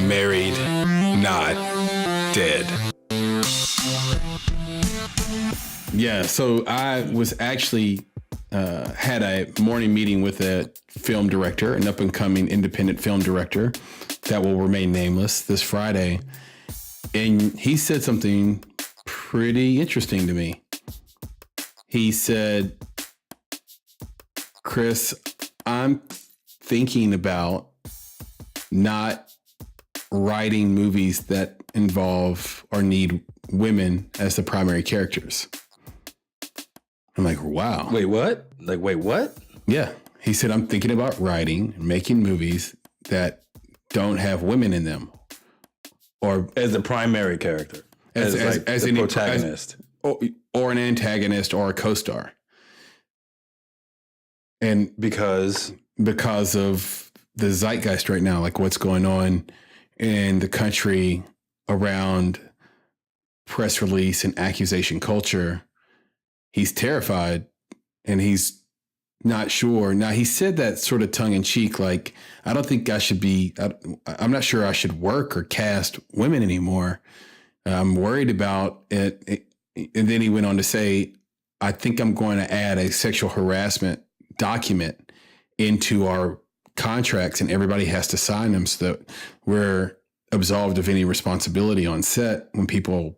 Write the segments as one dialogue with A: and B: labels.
A: married, not dead. Yeah, so I was actually had a morning meeting with a film director, an up-and-coming independent film director that will remain nameless this Friday. And he said something pretty interesting to me. He said, Chris, I'm thinking about not writing movies that involve or need women as the primary characters. I'm like, wow.
B: Wait, what? Wait, what?
A: Yeah. He said, I'm thinking about writing and making movies that don't have women in them. Or
B: as the primary character. As the protagonist.
A: Or an antagonist or a co-star. And because of the zeitgeist right now, like what's going on in the country around press release and accusation culture, he's terrified and he's not sure. Now, he said that sort of tongue in cheek, like, I don't think I should be, I'm not sure I should work or cast women anymore. I'm worried about it. And then he went on to say, I think I'm going to add a sexual harassment document into our contracts and everybody has to sign them so that we're absolved of any responsibility on set when people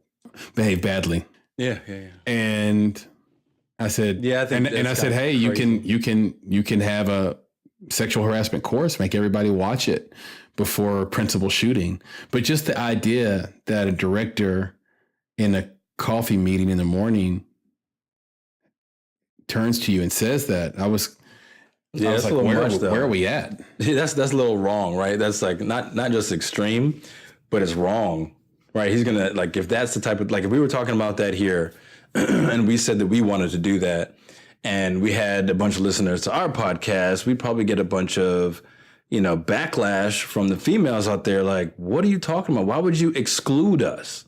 A: behave badly.
B: Yeah.
A: And I said,
B: yeah,
A: I said, hey, crazy. you can have a sexual harassment course, make everybody watch it before principal shooting. But just the idea that a director in a coffee meeting in the morning turns to you and says that, I was
B: like,
A: where are we at?
B: That's a little wrong, right? That's like not just extreme, but it's wrong, right? He's gonna, like, if that's the type of, like, if we were talking about that here and we said that we wanted to do that and we had a bunch of listeners to our podcast, we'd probably get a bunch of, backlash from the females out there. Like, what are you talking about? Why would you exclude us?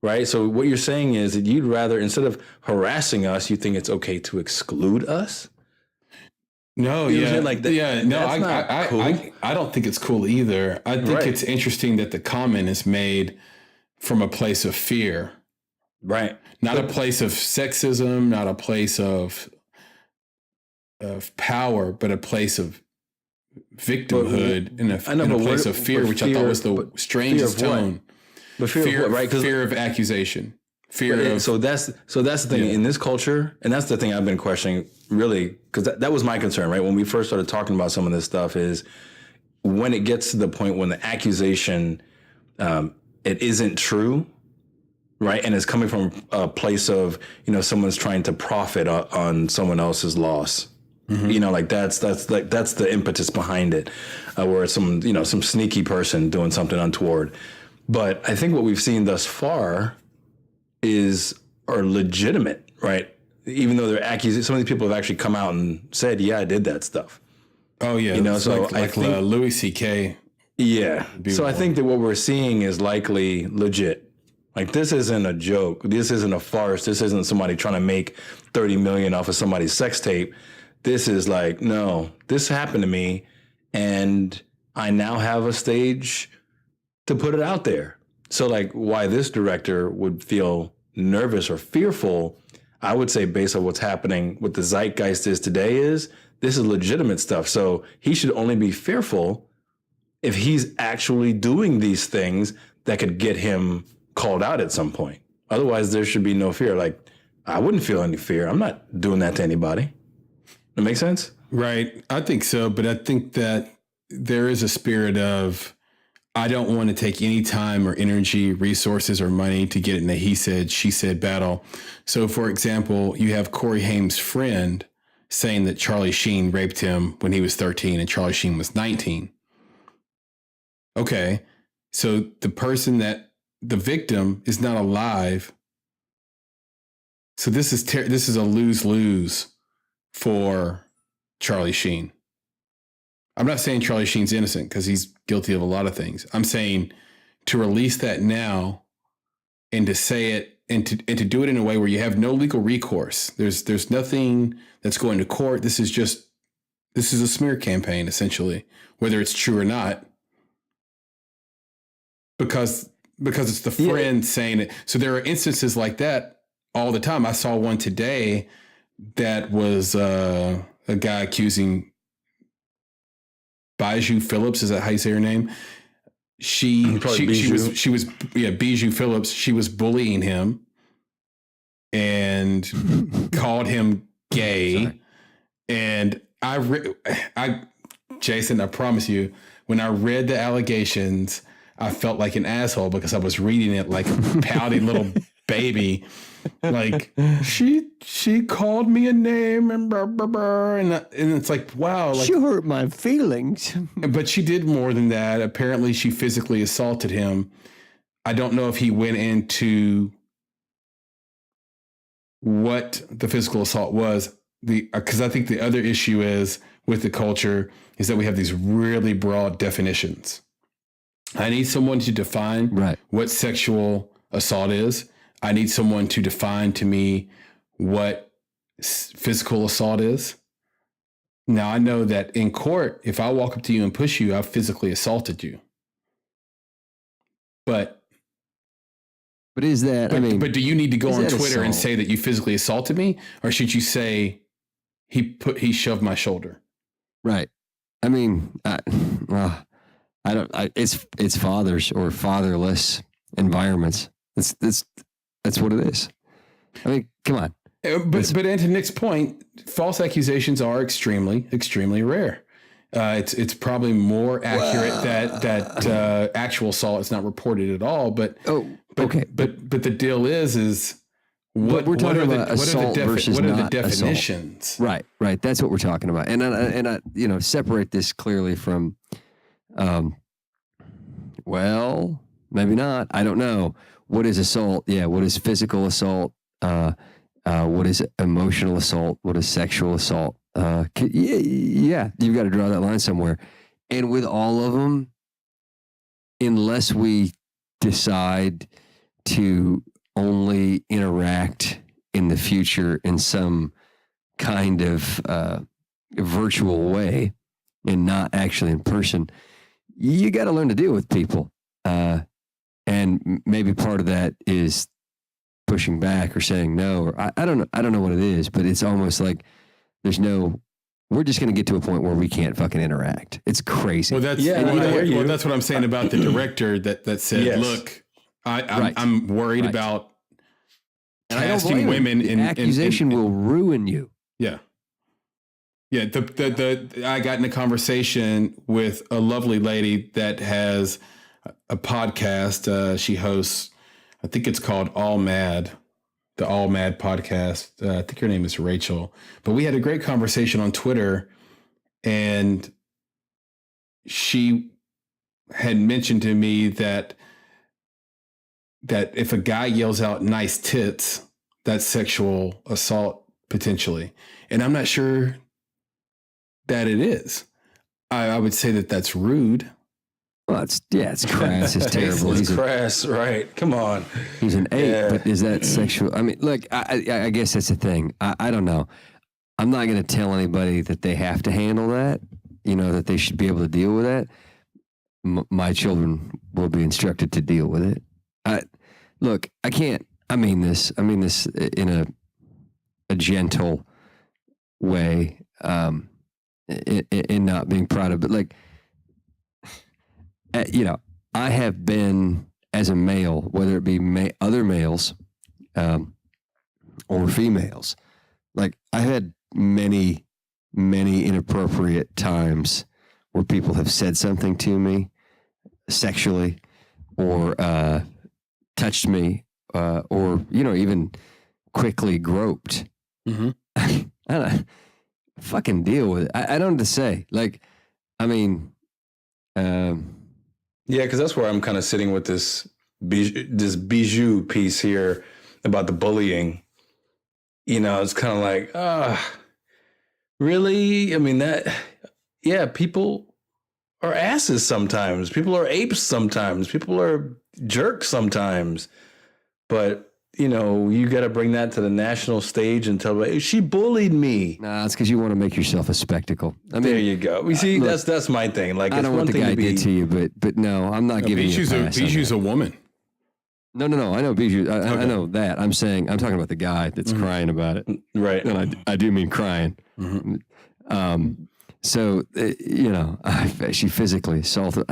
B: Right. So what you're saying is that you'd rather, instead of harassing us, you think it's okay to exclude us?
A: No,
B: you
A: yeah.
B: Like that,
A: yeah, no, I don't think it's cool either. I think it's interesting that the comment is made from a place of fear.
B: Right.
A: Not a place of sexism, not a place of power, but a place of victimhood and a place of fear, which I thought was the strangest tone.
B: But fear of what, right?
A: Fear of accusation.
B: So that's the thing in this culture, and that's the thing I've been questioning, really, because that was my concern, right? When we first started talking about some of this stuff, is when it gets to the point when the accusation it isn't true, right? And it's coming from a place of, someone's trying to profit on someone else's loss. Mm-hmm. Like that's the impetus behind it, where it's some sneaky person doing something untoward. But I think what we've seen thus far are legitimate, right? Even though they're accused, some of these people have actually come out and said, "Yeah, I did that stuff."
A: Oh yeah,
B: so I think
A: Louis C.K.
B: Yeah, so I think that what we're seeing is likely legit. Like, this isn't a joke. This isn't a farce. This isn't somebody trying to make $30 million off of somebody's sex tape. This is like, no, this happened to me, and I now have a stage to put it out there. So, like, why this director would feel nervous or fearful, I would say, based on what's happening, what the zeitgeist is today, is this is legitimate stuff. So he should only be fearful if he's actually doing these things that could get him called out at some point. Otherwise, there should be no fear. Like, I wouldn't feel any fear. I'm not doing that to anybody. That make sense?
A: Right. I think so. But I think that there is a spirit of, I don't want to take any time or energy, resources or money to get in a he said, she said battle. So, for example, you have Corey Haim's friend saying that Charlie Sheen raped him when he was 13 and Charlie Sheen was 19. Okay. So the victim is not alive. So this is a lose-lose for Charlie Sheen. I'm not saying Charlie Sheen's innocent because he's guilty of a lot of things. I'm saying to release that now and to say it and to do it in a way where you have no legal recourse. There's nothing that's going to court. This is a smear campaign, essentially, whether it's true or not. because it's the friend saying it. So there are instances like that all the time. I saw one today that was a guy accusing Bijou Phillips. Is that how you say her name? She was Bijou Phillips. She was bullying him and called him gay.
C: Sorry.
A: And Jason, I promise you, when I read the allegations, I felt like an asshole because I was reading it like a pouty little baby. Like she called me a name and blah, blah, blah, and it's like, wow, like,
C: she hurt my feelings.
A: But she did more than that. Apparently, she physically assaulted him. I don't know if he went into what the physical assault was. Because I think the other issue is with the culture is that we have these really broad definitions. I need someone to define what sexual assault is. I need someone to define to me what physical assault is. Now, I know that in court, if I walk up to you and push you, I've physically assaulted you. But
C: is that,
A: but do you need to go on Twitter and say that you physically assaulted me? Or should you say he shoved my shoulder?
C: Right. I mean, it's fathers or fatherless environments. That's what it is. I mean, come on.
A: But to Nick's point, false accusations are extremely, extremely rare. It's probably more accurate that actual assault is not reported at all. But
C: okay.
A: But the deal is what
C: we're talking about assault versus not
A: the definitions?
C: Assault. Right. That's what we're talking about. And I separate this clearly from, well, maybe not. I don't know. What is assault? Yeah. What is physical assault? What is emotional assault? What is sexual assault? Yeah, you've got to draw that line somewhere. And with all of them, unless we decide to only interact in the future in some kind of virtual way and not actually in person, you got to learn to deal with people. And maybe part of that is pushing back or saying no, or I don't know what it is, but it's almost like we're just going to get to a point where we can't fucking interact. It's crazy.
A: Well, that's what I'm saying about the director that said, look, I'm worried about casting women in
C: accusation will ruin you.
A: Yeah. Yeah. I got in a conversation with a lovely lady that has a podcast. She hosts, I think it's called All Mad, the All Mad podcast. I think her name is Rachel. But we had a great conversation on Twitter, and she had mentioned to me that if a guy yells out nice tits, that's sexual assault potentially. And I'm not sure that it is. I would say that that's rude.
C: Well, it's crass. It's terrible.
B: It's crass, right? Come on.
C: He's an 8, but is that sexual? I mean, look, I guess that's the thing. I don't know. I'm not going to tell anybody that they have to handle that, that they should be able to deal with that. My children will be instructed to deal with it. Look, I can't, I mean this in a gentle way, in not being proud of, but like, I have been, as a male, whether it be other males or females, like I had many, many inappropriate times where people have said something to me sexually or touched me or, even quickly groped. Mm-hmm. I don't fucking deal with it. I don't know what to say. Like, I mean...
B: yeah, because that's where I'm kind of sitting with this Bijou piece here about the bullying. It's kind of like, really? I mean, people are asses sometimes. People are apes sometimes. People are jerks sometimes. But, you got to bring that to the national stage and tell her, she bullied me.
C: Nah, it's because you want to make yourself a spectacle. I mean,
B: there you go. You see, look, that's my thing. Like,
C: I don't want the guy did to you, but no, I'm not giving you a pass.
A: Bijou's a woman.
C: No. I know Bijou. I know that. I'm talking about the guy that's crying about it.
B: Right.
C: And I do mean crying. So, she physically assaulted.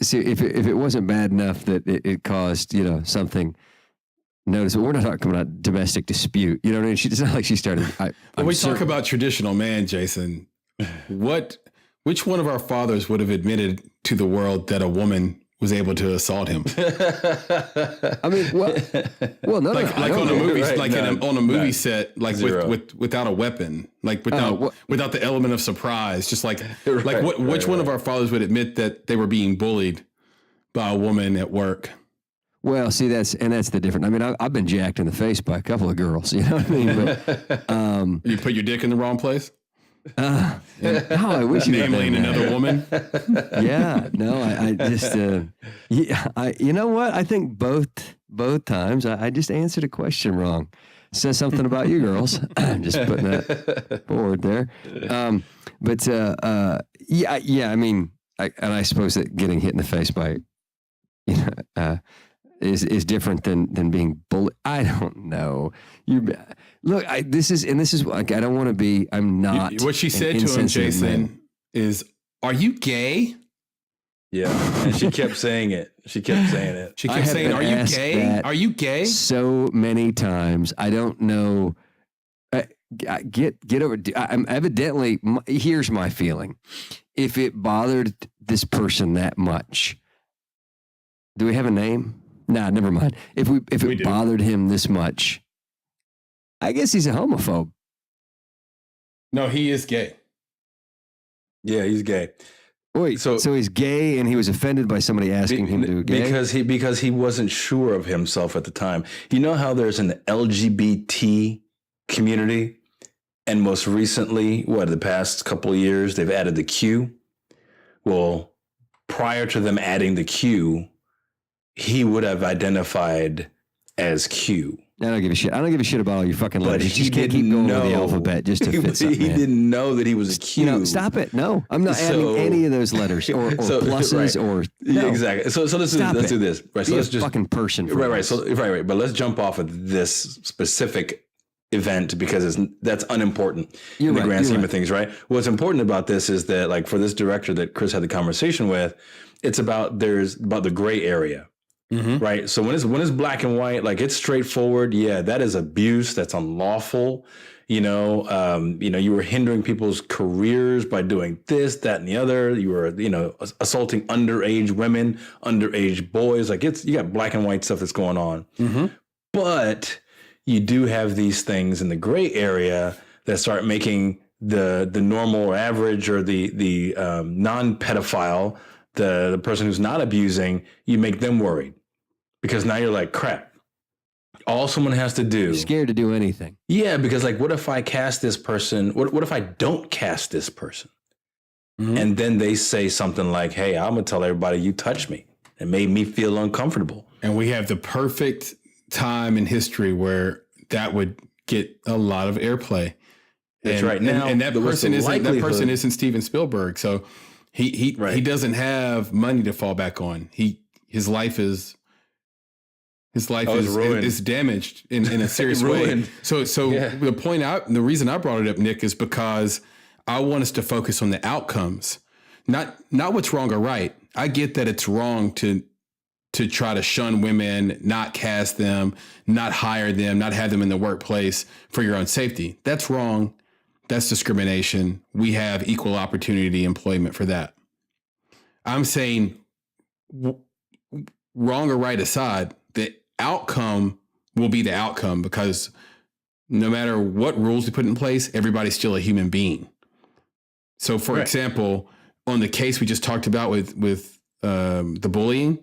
C: See, if it wasn't bad enough that it caused, something noticeable, we're not talking about domestic dispute. You know what I mean? It's not like she started.
A: When we talk about traditional man, Jason, which one of our fathers would have admitted to the world that a woman was able to assault him?
C: I mean, no,
A: like on a movie, on a movie set, like without a weapon, like without the element of surprise, just which one of our fathers would admit that they were being bullied by a woman at work?
C: Well, see, that's the difference. I mean, I've been jacked in the face by a couple of girls. You know what I mean? But
A: you put your dick in the wrong place.
C: No, I wish you
A: namely in another woman.
C: Yeah, no, I just, you know what? I think both times I just answered a question wrong. Says something about you girls. I'm just putting that forward there. Yeah. I mean, I suppose that getting hit in the face by, is different than being bullied. I don't know. Look, this is like, I don't want to be. I'm not.
A: What she said to him, Jason, is, "Are you gay?"
B: Yeah, and she kept saying it. She kept saying,
A: "Are you gay? Are you gay?"
C: So many times. I don't know. Get over. I'm evidently. Here's my feeling. If it bothered this person that much, do we have a name? Nah, never mind. If it bothered him this much, I guess he's a homophobe.
A: No, he is gay.
B: Yeah, he's gay.
C: Wait, so he's gay and he was offended by somebody asking him to be gay?
B: Because he wasn't sure of himself at the time. You know how there's an LGBT community? And most recently, the past couple of years, they've added the Q. Well, prior to them adding the Q, he would have identified as Q.
C: I don't give a shit. I don't give a shit about all your fucking letters. You just can't keep going with the alphabet just to fit something.
B: He didn't know that he was a Q.
C: Stop it. No, I'm not adding any of those letters or pluses or. No.
B: Yeah, exactly. So let's do this. Right. So
C: Be
B: let's
C: a fucking person.
B: Right. So right. But let's jump off of this specific event because that's unimportant in the grand scheme of things, right? What's important about this is that, like, for this director that Chris had the conversation with, it's about the gray area. Mm-hmm. Right. So when it's black and white, like, it's straightforward. Yeah, that is abuse. That's unlawful. You were hindering people's careers by doing this, that, and the other. You were, assaulting underage women, underage boys. Like, you got black and white stuff that's going on. Mm-hmm. But you do have these things in the gray area that start making the normal or average or the non-pedophile, the person who's not abusing, you make them worried. Because now you're like, crap, all someone has to do.
C: You're scared to do anything.
B: Yeah, because, like, what if I cast this person? What if I don't cast this person? Mm-hmm. And then they say something like, hey, I'm going to tell everybody you touched me. It made me feel uncomfortable.
A: And we have the perfect time in history where that would get a lot of airplay.
B: That's right. Now,
A: and that person isn't Steven Spielberg. So he doesn't have money to fall back on. His life is ruined. Is damaged in a serious way. So the reason I brought it up, Nick, is because I want us to focus on the outcomes, not what's wrong or right. I get that it's wrong to try to shun women, not cast them, not hire them, not have them in the workplace for your own safety. That's wrong. That's discrimination. We have equal opportunity employment for that. I'm saying, wrong or right aside, the outcome will be the outcome, because no matter what rules we put in place, everybody's still a human being. So, for example, on the case we just talked about with the bullying,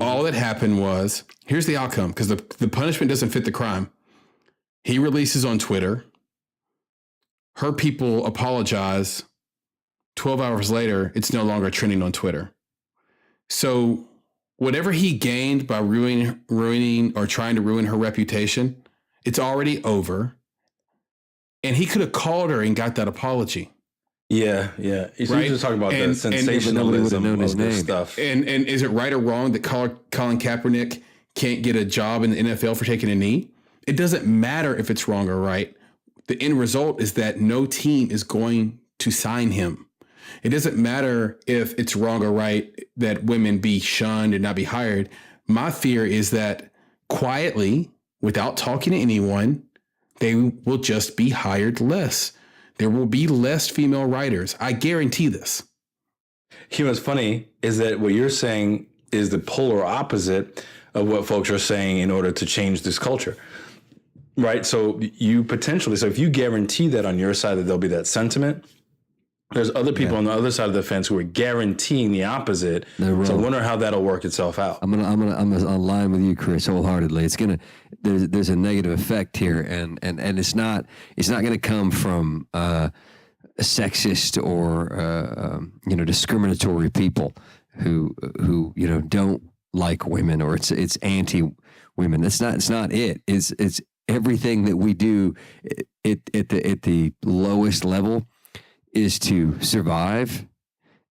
A: all that happened was, here's the outcome, because the punishment doesn't fit the crime. He releases on Twitter. Her people apologize. 12 hours later, it's no longer trending on Twitter. So whatever he gained by ruining or trying to ruin her reputation, it's already over. And he could have called her and got that apology.
B: Yeah. He's just talking about the sensationalism of this stuff.
A: And is it right or wrong that Colin Kaepernick can't get a job in the NFL for taking a knee? It doesn't matter if it's wrong or right. The end result is that no team is going to sign him. It doesn't matter if it's wrong or right that women be shunned and not be hired. My fear is that quietly, without talking to anyone, they will just be hired less. There will be less female writers. I guarantee this.
B: You know, what's funny is that what you're saying is the polar opposite of what folks are saying in order to change this culture. Right. So if you guarantee that on your side that there'll be that sentiment, there's other people on the other side of the fence who are guaranteeing the opposite. So I wonder how that'll work itself out.
C: I'm on line with you, Chris, wholeheartedly. There's a negative effect here, and it's not going to come from a sexist or discriminatory people who don't like women, or it's anti-women. It's not it. It's everything that we do at the lowest level is to survive,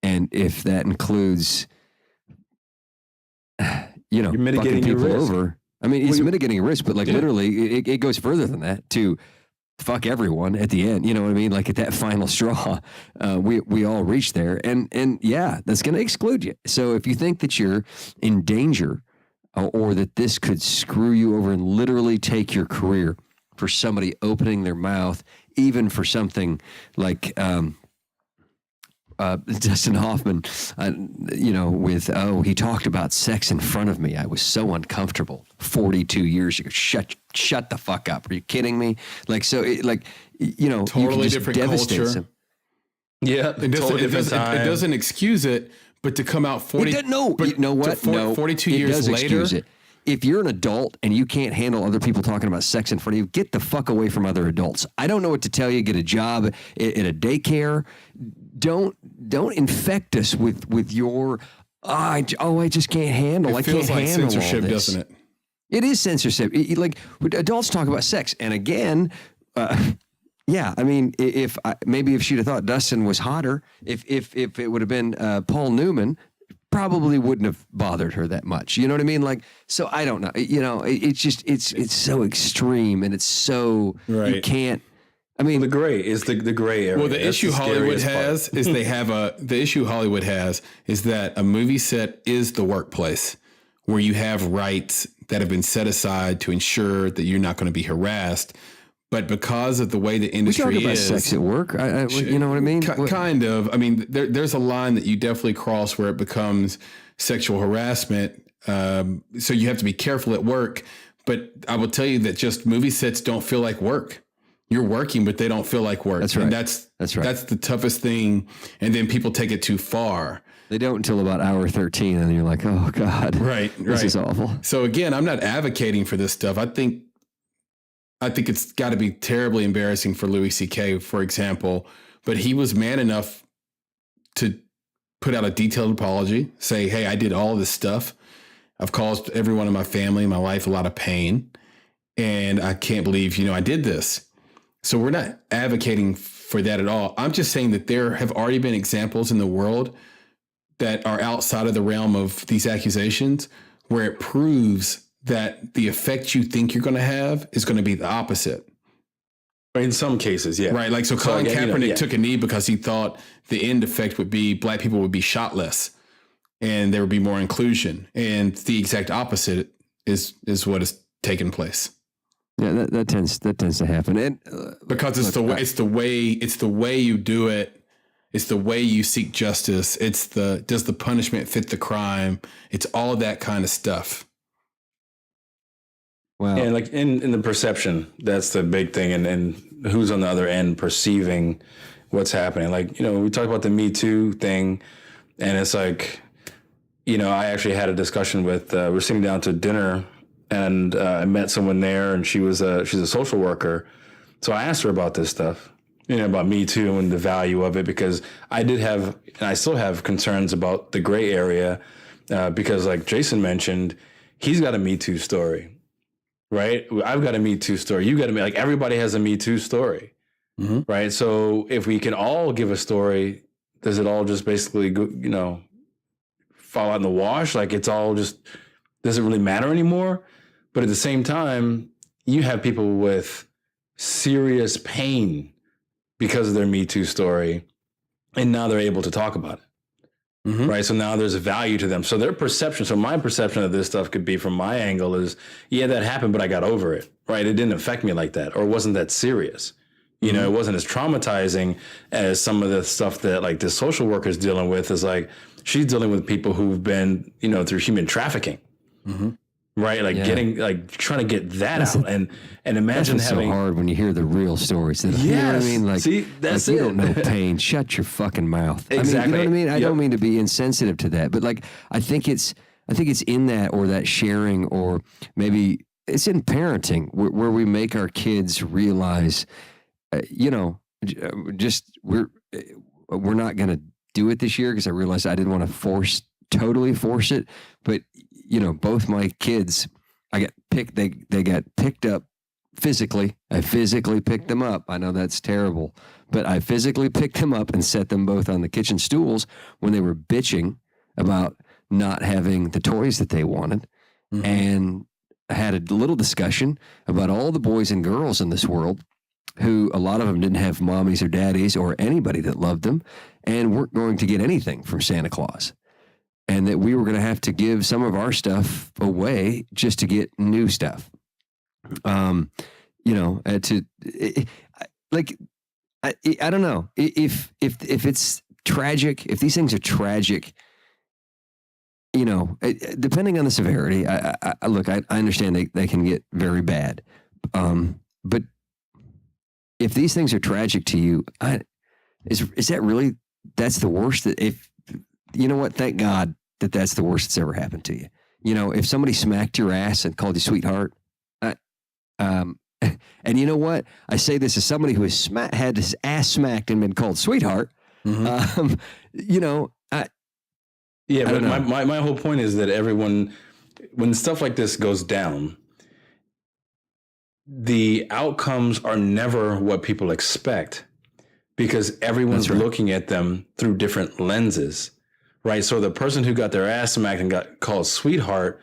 C: and if that includes,
B: you're mitigating your risk.
C: Over. I mean, it's mitigating a risk, but literally, it goes further than that to fuck everyone at the end. You know what I mean? Like at that final straw, we all reach there, and that's going to exclude you. So if you think that you're in danger, or that this could screw you over and literally take your career for somebody opening their mouth, even for something like Dustin Hoffman, he talked about sex in front of me. I was so uncomfortable. 42 years ago. Shut the fuck up. Are you kidding me?
A: Totally different culture.
B: Yeah,
A: it doesn't excuse it, but to come out 40.
C: You know what?
A: 42 years later.
C: Excuse it. If you're an adult and you can't handle other people talking about sex in front of you, get the fuck away from other adults. I don't know what to tell you. Get a job at a daycare. Don't infect us with your I just can't handle.
A: It feels like censorship, doesn't it?
C: It is censorship. Like adults talk about sex, and again, yeah. I mean, if she'd have thought Dustin was hotter, if it would have been Paul Newman, probably wouldn't have bothered her that much. You know what I mean? Like, so I don't know. It's just it's so extreme, and it's so you can't. I mean,
B: the gray is the gray area.
A: Well, the issue Hollywood has is that a movie set is the workplace where you have rights that have been set aside to ensure that you're not going to be harassed. But because of the way the industry
C: we talk about sex at work. You know what I mean?
A: Kind of. I mean, there's a line that you definitely cross where it becomes sexual harassment. So you have to be careful at work. But I will tell you that just movie sets don't feel like work. You're working, but they don't feel like work.
C: That's right.
A: And that's right. That's the toughest thing. And then people take it too far.
C: They don't until about hour 13, and you're like, oh God, this is awful.
A: So again, I'm not advocating for this stuff. I think it's got to be terribly embarrassing for Louis C.K., for example, but he was man enough to put out a detailed apology, say, hey, I did all this stuff. I've caused everyone in my family, my life, a lot of pain, and I can't believe, I did this. So we're not advocating for that at all. I'm just saying that there have already been examples in the world that are outside of the realm of these accusations where it proves that the effect you think you're going to have is going to be the opposite.
B: In some cases, yeah.
A: Right. Like, so Colin Kaepernick took a knee because he thought the end effect would be black people would be shot less and there would be more inclusion. And the exact opposite is what is taking place.
C: Yeah, that tends to happen. And
A: because it's the way you do it. It's the way you seek justice. Does the punishment fit the crime? It's all of that kind of stuff.
B: Wow. And like in the perception, that's the big thing. And who's on the other end perceiving what's happening. Like, we talk about the Me Too thing, and it's like, I actually had a discussion with, we're sitting down to dinner, and I met someone there, and she's a social worker. So I asked her about this stuff, about Me Too and the value of it, because I did have, and I still have concerns about the gray area because like Jason mentioned, he's got a Me Too story, right? I've got a Me Too story. You got to like everybody has a Me Too story, right? So if we can all give a story, does it all just basically go, fall out in the wash? Like it's all just doesn't really matter anymore. But at the same time, you have people with serious pain because of their Me Too story, and now they're able to talk about it. Right. So now there's a value to them. So their perception. So my perception of this stuff could be from my angle is, yeah, that happened, but I got over it. Right. It didn't affect me like that, or it wasn't that serious. It wasn't as traumatizing as some of the stuff that like this social worker is dealing with. Is like she's dealing with people who've been, through human trafficking. Right. Like getting trying to get that out. And imagine
C: that's
B: having
C: so hard when you hear the real stories. You know what I mean? Like,
B: see, that's
C: like
B: it.
C: You don't know pain. Shut your fucking mouth.
B: Exactly.
C: I mean, you know what I mean? I don't mean to be insensitive to that, but like, I think it's in that, or that sharing, or maybe it's in parenting where we make our kids realize, just we're not going to do it this year, because I realized I didn't want to totally force it. But, both my kids, I got picked, they got picked up physically. I physically picked them up. I know that's terrible, but I physically picked them up and set them both on the kitchen stools when they were bitching about not having the toys that they wanted. And I had a little discussion about all the boys and girls in this world who, a lot of them didn't have mommies or daddies or anybody that loved them, and weren't going to get anything from Santa Claus. And that we were going to have to give some of our stuff away just to get new stuff. I don't know if it's tragic, if these things are tragic, depending on the severity. I understand they can get very bad. But if these things are tragic to you, is that really, that's the worst? That if, thank God that's the worst that's ever happened to you. If somebody smacked your ass and called you sweetheart, and you know what? I say this as somebody who has had his ass smacked and been called sweetheart.
B: Yeah, but my whole point is that everyone, when stuff like this goes down, the outcomes are never what people expect, because everyone's looking at them through different lenses, right? So the person who got their ass smacked and got called sweetheart,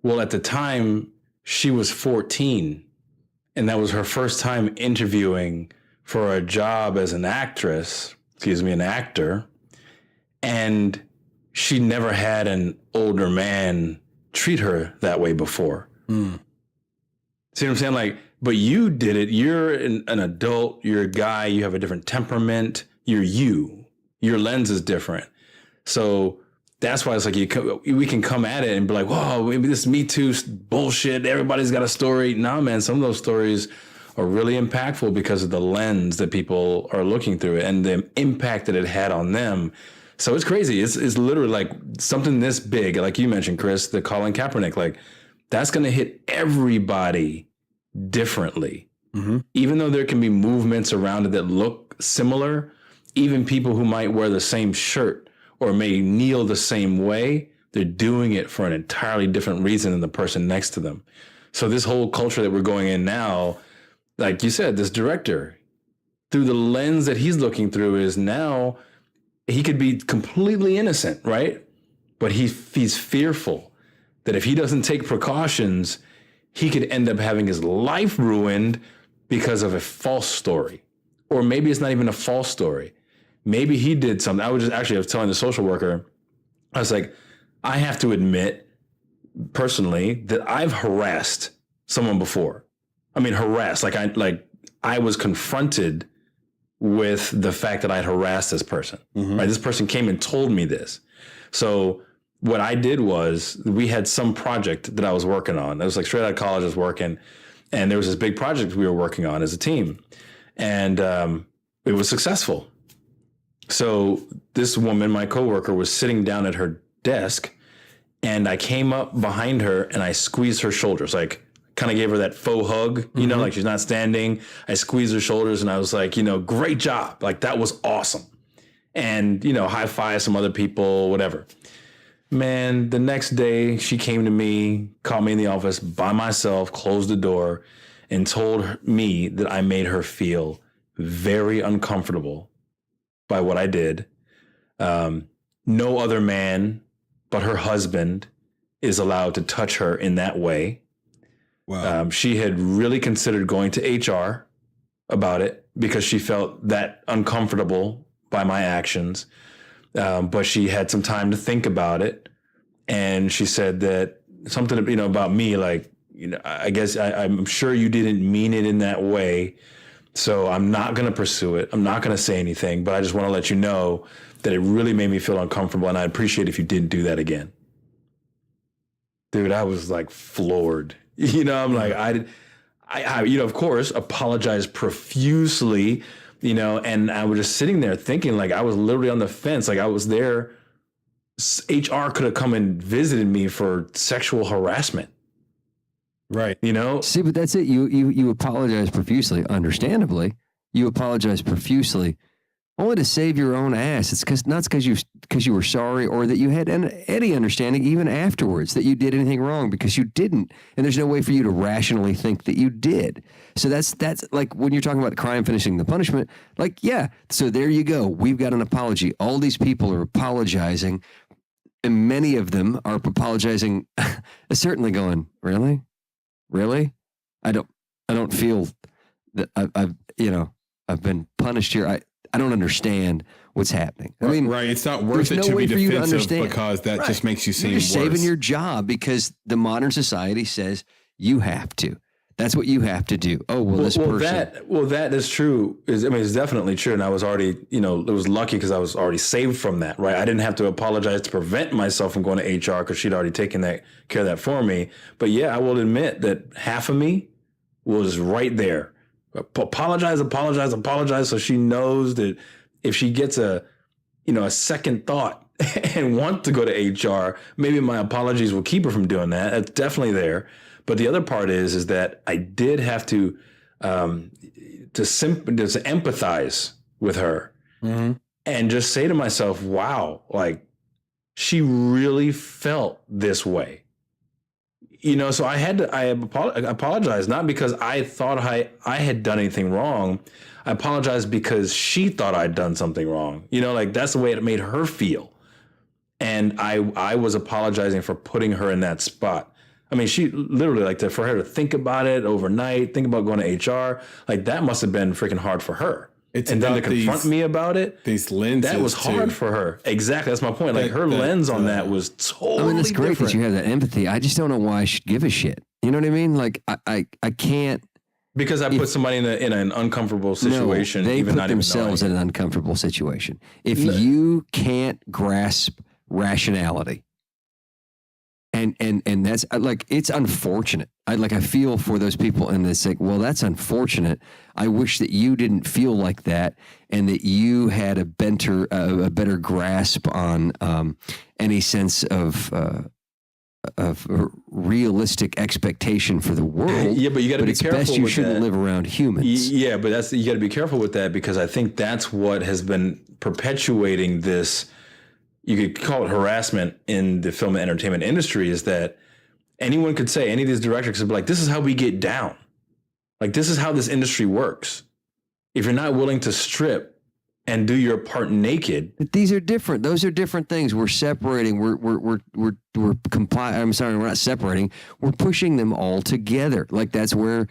B: well, at the time she was 14, and that was her first time interviewing for a job as an actor, and she never had an older man treat her that way before. See what I'm saying? Like, but you did it. You're an adult. You're a guy. You have a different temperament. You're you. Your lens is different. So that's why it's like we can come at it and be like, whoa, maybe this Me Too bullshit. Everybody's got a story. Nah, man, some of those stories are really impactful because of the lens that people are looking through it and the impact that it had on them. So it's crazy. It's literally like something this big, like you mentioned, Chris, the Colin Kaepernick, like that's going to hit everybody differently. Even though there can be movements around it that look similar, even people who might wear the same shirt or may kneel the same way, they're doing it for an entirely different reason than the person next to them. So this whole culture that we're going in now, like you said, this director, through the lens that he's looking through is now he could be completely innocent, right? But he's fearful that if he doesn't take precautions, he could end up having his life ruined because of a false story. Or maybe it's not even a false story. Maybe he did something. I was telling the social worker, I was like, I have to admit personally that I've harassed someone before. I mean, harassed, I was confronted with the fact that I'd harassed this person, right? This person came and told me this. So what I did was we had some project that I was working on. It was like straight out of college I was working, and there was this big project we were working on as a team, and it was successful. So this woman, my coworker, was sitting down at her desk, and I came up behind her and I squeezed her shoulders, like kind of gave her that faux hug, like she's not standing. I squeezed her shoulders and I was like, great job. Like that was awesome. And, high five some other people, whatever. Man, the next day she came to me, called me in the office by myself, closed the door, and told me that I made her feel very uncomfortable by what I did. No other man but her husband is allowed to touch her in that way.
A: Wow.
B: She had really considered going to HR about it because she felt that uncomfortable by my actions. But she had some time to think about it. And she said that something, about me, like, I guess I'm sure you didn't mean it in that way. So I'm not going to pursue it. I'm not going to say anything, but I just want to let you know that it really made me feel uncomfortable. And I'd appreciate if you didn't do that again. Dude, I was like floored. I'm like, I of course, apologized profusely, and I was just sitting there thinking like I was literally on the fence. Like I was there. HR could have come and visited me for sexual harassment.
A: Right.
C: See, but that's it. You apologize profusely, understandably. You apologize profusely only to save your own ass. It's because you were sorry or that you had any understanding even afterwards that you did anything wrong, because you didn't. And there's no way for you to rationally think that you did. So that's like when you're talking about crime finishing the punishment, like, yeah, so there you go. We've got an apology. All these people are apologizing, and many of them are apologizing, certainly going, really? Really? I don't feel that I've been punished here. I don't understand what's happening. I mean,
A: right. It's not worth it to be defensive because that just makes you seem worse.
C: You're saving your job because the modern society says you have to. That's what you have to do. Oh, well, this person.
B: That is true. It's definitely true. And I was already, it was lucky because I was already saved from that, right? I didn't have to apologize to prevent myself from going to HR because she'd already taken care of that for me. But yeah, I will admit that half of me was right there. Apologize. So she knows that if she gets a second thought and want to go to HR, maybe my apologies will keep her from doing that. That's definitely there. But the other part is that I did have to empathize with her, mm-hmm. and just say to myself, wow, like she really felt this way. So I apologized, not because I thought I had done anything wrong. I apologized because she thought I'd done something wrong. Like that's the way it made her feel. And I was apologizing for putting her in that spot. I mean, she literally for her to think about it overnight, think about going to HR, like that must have been freaking hard for her. And then to confront me about it,
A: these lenses,
B: that was hard for her. Exactly. That's my point. Like her lens on that was totally
C: it's great
B: different.
C: that you have that empathy. I just don't know why I should give a shit. You know what I mean? Like I can't.
B: Because I put somebody in an uncomfortable situation.
C: No, they
B: even
C: put
B: not
C: themselves in an uncomfortable situation. If you can't grasp rationality, and that's like, it's unfortunate. I feel for those people, and it's like, well, that's unfortunate. I wish that you didn't feel like that, and that you had a better grasp on any sense of realistic expectation for the world.
B: Yeah, but you got to be careful.
C: Best you shouldn't live around humans.
B: Yeah, but you got to be careful with that, because I think that's what has been perpetuating this. You could call it harassment in the film and entertainment industry, is that anyone could say, any of these directors could be like, this is how we get down. Like, this is how this industry works. If you're not willing to strip and do your part naked.
C: But these are different. Those are different things. We're separating. We're I'm sorry, we're not separating. We're pushing them all together. Like, that's where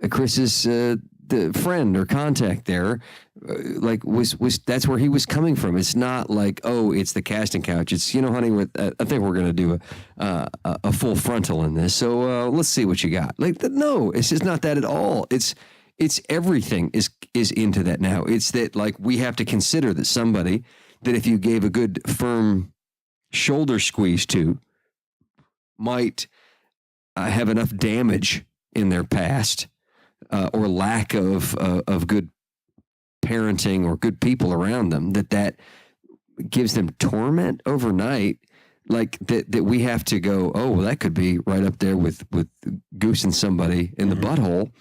C: Chris's the friend or contact there, was that's where he was coming from. It's not like, oh, it's the casting couch. It's, honey, I think we're going to do a full frontal in this. So let's see what you got. Like, no, it's just not that at all. It's everything is into that now. It's that, like, we have to consider that somebody that if you gave a good firm shoulder squeeze to might have enough damage in their past, or lack of good parenting or good people around them, that gives them torment overnight. like that we have to go, oh, well, that could be right up there with goosing somebody in the butthole.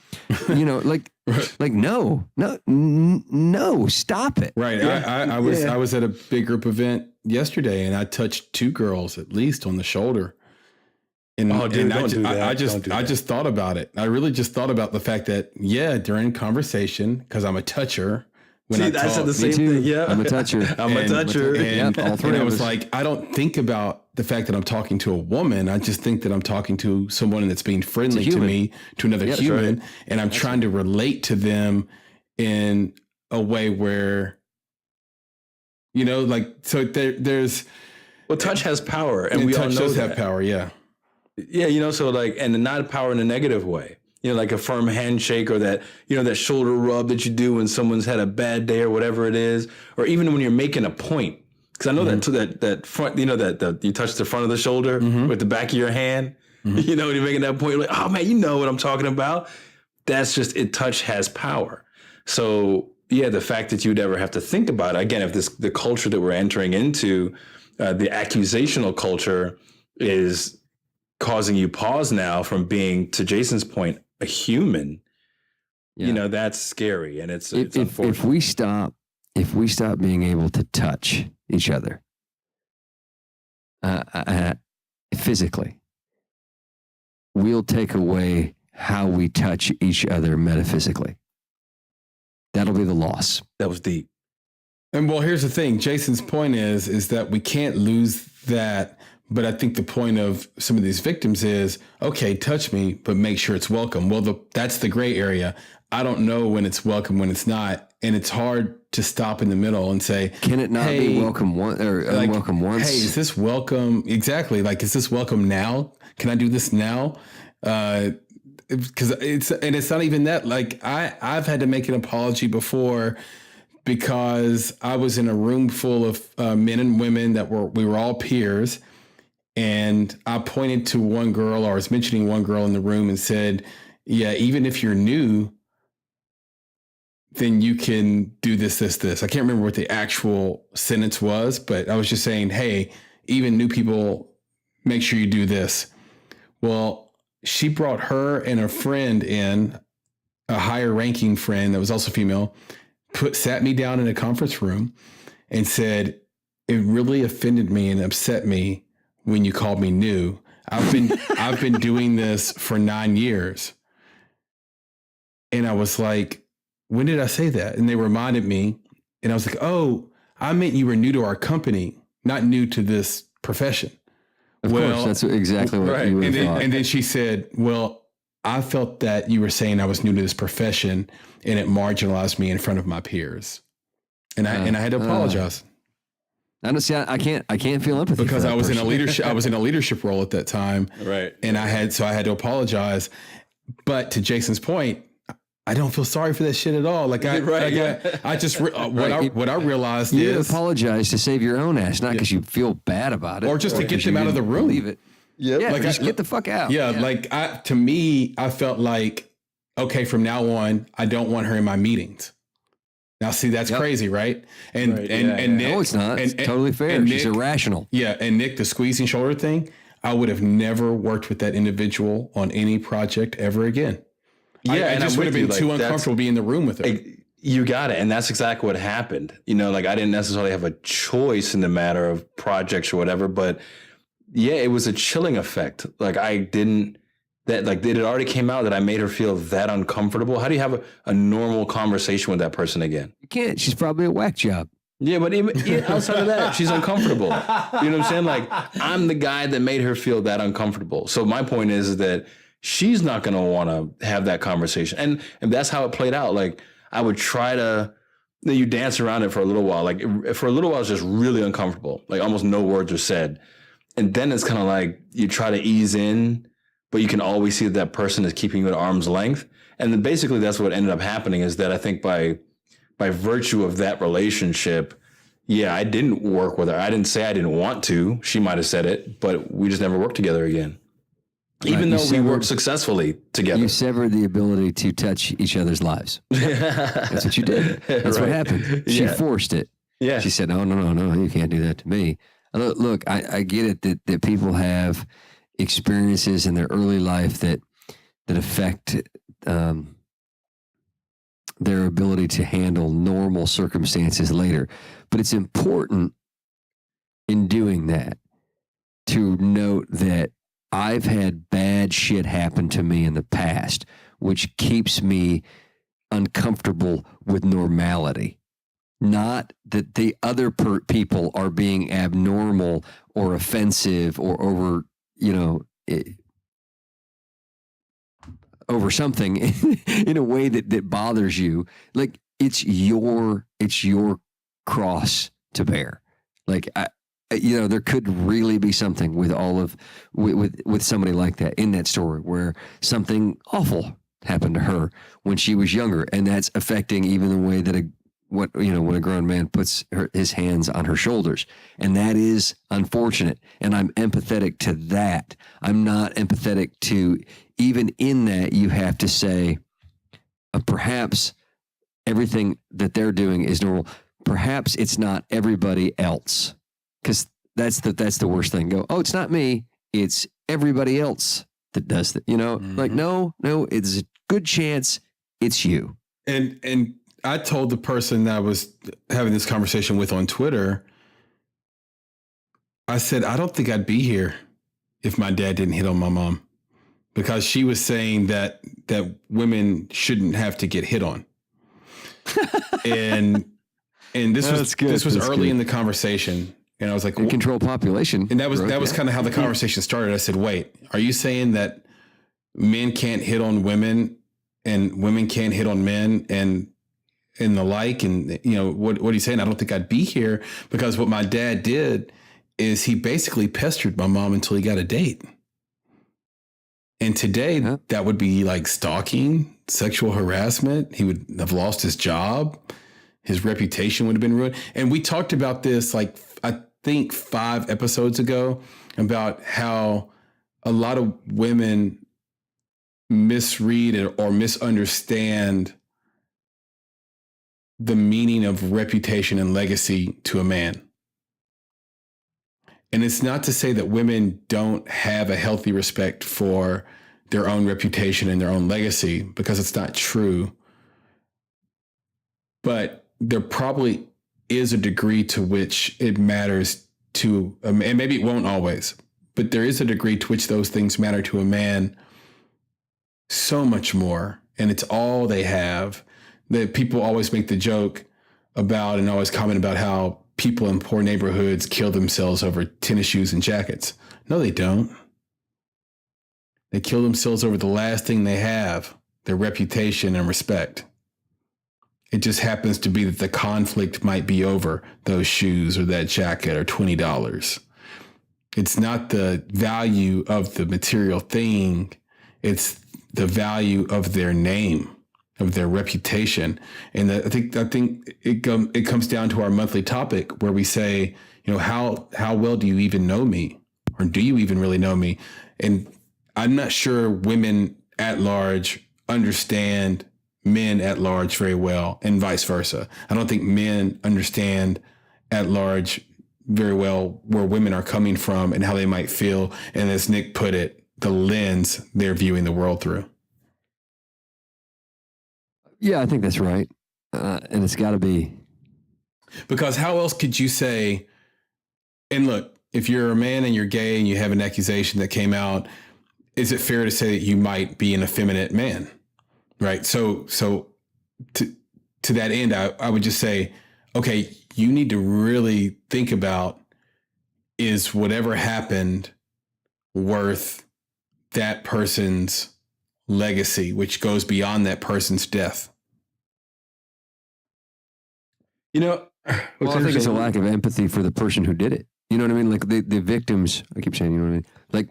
C: No, stop it.
A: Right. Yeah. I was at a big group event yesterday, and I touched 2 girls at least on the shoulder. And,
B: don't do that.
A: I just thought about it. I really just thought about the fact that, during conversation, because I'm a toucher.
B: I said the same thing. Yeah,
C: I'm a toucher.
B: I'm a toucher.
A: And
C: all three.
A: And I was like, I don't think about the fact that I'm talking to a woman. I just think that I'm talking to someone that's being friendly to me, to another human, right. And I'm trying to relate to them in a way where, so there's.
B: Well, touch has power, and we all know that. Touch does
A: have power. Yeah.
B: Yeah, so and not power in a negative way. Like a firm handshake or that, that shoulder rub that you do when someone's had a bad day or whatever it is, or even when you're making a point. Because I know that front, that you touch the front of the shoulder with the back of your hand, when you're making that point, you're like, oh man, you know what I'm talking about. That's just it. Touch has power. So yeah, the fact that you'd ever have to think about it, again, if the culture that we're entering into, the accusational culture is causing you pause now from being, to Jason's point, a human, that's scary, and it's unfortunate. If we stop being able to touch each other physically, we'll take away how we touch each other metaphysically. That'll be the loss. That was deep.
A: And well, here's the thing. Jason's point is that we can't lose that. But I think the point of some of these victims is, okay, touch me, but make sure it's welcome. Well, that's the gray area. I don't know when it's welcome, when it's not. And it's hard to stop in the middle and say, can it not be welcome once or unwelcome once? Hey, is this welcome? Exactly. Like, is this welcome now? Can I do this now? Because it's not even that. Like, I've had to make an apology before because I was in a room full of men and women we were all peers. And I pointed to one girl, or I was mentioning one girl in the room and said, yeah, even if you're new, then you can do this. I can't remember what the actual sentence was, but I was just saying, hey, even new people, make sure you do this. Well, she brought her and a friend in, a higher ranking friend that was also female, sat me down in a conference room and said, it really offended me and upset me when you called me new. I've been doing this for 9 years. And I was like, when did I say that? And they reminded me, and I was like, oh, I meant you were new to our company, not new to this profession.
C: Of course, that's exactly what you would have thought.
A: And then she said, well, I felt that you were saying I was new to this profession and it marginalized me in front of my peers. And I had to apologize.
C: I don't see. I can't feel empathy
A: because I was in a leadership role at that time,
B: right?
A: And I had to apologize. But to Jason's point, I don't feel sorry for that shit at all. Like I just what I realized is
C: you apologize to save your own ass, not because you feel bad about it,
A: or just to get them out of the room.
C: Leave it.
B: Yep.
C: Yeah, like just get the fuck out.
A: Yeah, like to me, I felt like, okay, from now on, I don't want her in my meetings. Now, see, that's crazy, right? And Nick,
C: no, it's not. It's totally fair. She's irrational.
A: Yeah, and Nick, the squeezing shoulder thing, I would have never worked with that individual on any project ever again.
B: Yeah,
A: I just would have been too uncomfortable being in the room with her.
B: You got it, and that's exactly what happened. You know, like I didn't necessarily have a choice in the matter of projects or whatever, but yeah, it was a chilling effect. Like it already came out that I made her feel that uncomfortable. How do you have a normal conversation with that person again?
C: You can't. She's probably a whack job.
B: Yeah, but even outside of that, she's uncomfortable. You know what I'm saying? Like, I'm the guy that made her feel that uncomfortable. So my point is that she's not going to want to have that conversation. And that's how it played out. Like, I would try to, you dance around it for a little while. Like, for a little while, it's just really uncomfortable. Like, almost no words are said. And then it's kind of like you try to ease in, but you can always see that person is keeping you at arm's length. And then basically that's what ended up happening is that I think by virtue of that relationship, yeah, I didn't work with her. I didn't say I didn't want to. She might have said it, but we just never worked together again. Right. Even though we worked successfully together.
C: You severed the ability to touch each other's lives. That's what you did. That's what happened. She forced it.
B: Yeah.
C: She said, no, you can't do that to me. Look, I get it that people have experiences in their early life that affect their ability to handle normal circumstances later. But it's important in doing that to note that I've had bad shit happen to me in the past, which keeps me uncomfortable with normality. Not that the other people are being abnormal or offensive or over, over something in a way that bothers you. Like it's your cross to bear. Like there could really be something with with somebody like that in that story where something awful happened to her when she was younger, and that's affecting even the way that when a grown man puts his hands on her shoulders, and that is unfortunate. And I'm empathetic to that. I'm not empathetic to, even in that, you have to say, perhaps everything that they're doing is normal. Perhaps it's not everybody else, because that's the worst thing. Go, oh, it's not me. It's everybody else that does that. Like no, it's a good chance it's you.
A: And I told the person that I was having this conversation with on Twitter, I said, I don't think I'd be here if my dad didn't hit on my mom, because she was saying that women shouldn't have to get hit on. and this was early in the conversation. And I was like,
C: control population.
A: And that was kind of how the conversation started. I said, wait, are you saying that men can't hit on women and women can't hit on men and the like? And what are you saying? I don't think I'd be here, because what my dad did is he basically pestered my mom until he got a date. And today that would be like stalking, sexual harassment. He would have lost his job. His reputation would have been ruined. And we talked about this, like, I think 5 episodes ago, about how a lot of women misread or misunderstand the meaning of reputation and legacy to a man. And it's not to say that women don't have a healthy respect for their own reputation and their own legacy, because it's not true. But there probably is a degree to which it matters to, and maybe it won't always, but there is a degree to which those things matter to a man so much more. And it's all they have. That people always make the joke about and always comment about how people in poor neighborhoods kill themselves over tennis shoes and jackets. No, they don't. They kill themselves over the last thing they have, their reputation and respect. It just happens to be that the conflict might be over those shoes or that jacket or $20. It's not the value of the material thing. It's the value of their name, of their reputation. And I think it comes down to our monthly topic where we say, how well do you even know me? Or do you even really know me? And I'm not sure women at large understand men at large very well, and vice versa. I don't think men understand at large very well where women are coming from and how they might feel. And as Nick put it, the lens they're viewing the world through.
C: Yeah, I think that's right. And it's got to be.
A: Because how else could you say, and look, if you're a man and you're gay and you have an accusation that came out, is it fair to say that you might be an effeminate man? Right. So to that end, I would just say, okay, you need to really think about, is whatever happened worth that person's legacy, which goes beyond that person's death?
C: Well, I think it's a lack of empathy for the person who did it. You know what I mean? Like the victims, I keep saying, you know what I mean? Like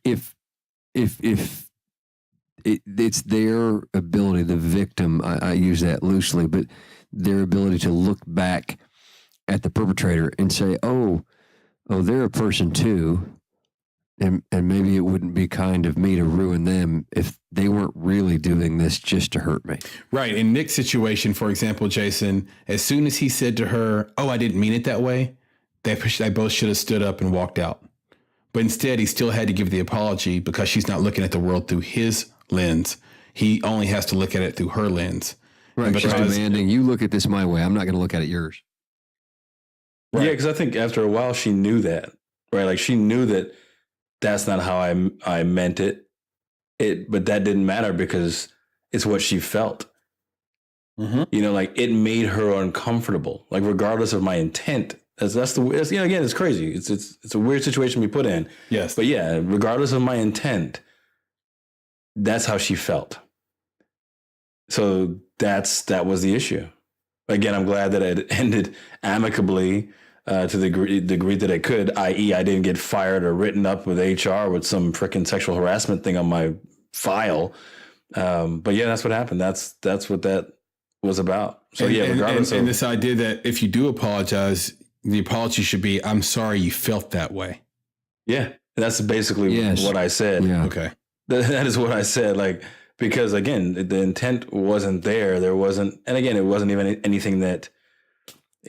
C: if it's their ability, the victim, I use that loosely, but their ability to look back at the perpetrator and say, oh, they're a person too. And maybe it wouldn't be kind of me to ruin them if they weren't really doing this just to hurt me.
A: Right. In Nick's situation, for example, Jason, as soon as he said to her, oh, I didn't mean it that way, They both should have stood up and walked out. But instead, he still had to give the apology because she's not looking at the world through his lens. He only has to look at it through her lens.
C: Right. She's demanding, you look at this my way. I'm not going to look at it yours.
B: Right. Yeah, because I think after a while she knew that, right? Like she knew that that's not how I meant it. But that didn't matter because it's what she felt. Mm-hmm. You know, like it made her uncomfortable. Like regardless of my intent, that's you know, again, it's crazy. It's a weird situation we put in.
A: Yes.
B: But yeah, regardless of my intent, that's how she felt. So that was the issue. Again, I'm glad that it ended amicably to the degree that it could, i.e. I didn't get fired or written up with HR with some freaking sexual harassment thing on my file. But yeah, that's what happened. That's what that was about. So regardless
A: and this idea that if you do apologize, the apology should be, I'm sorry you felt that way.
B: Yeah, that's basically what I said.
C: Yeah.
A: Okay.
B: That is what I said. Like, because again, the intent wasn't there. There wasn't, and again, it wasn't even anything that,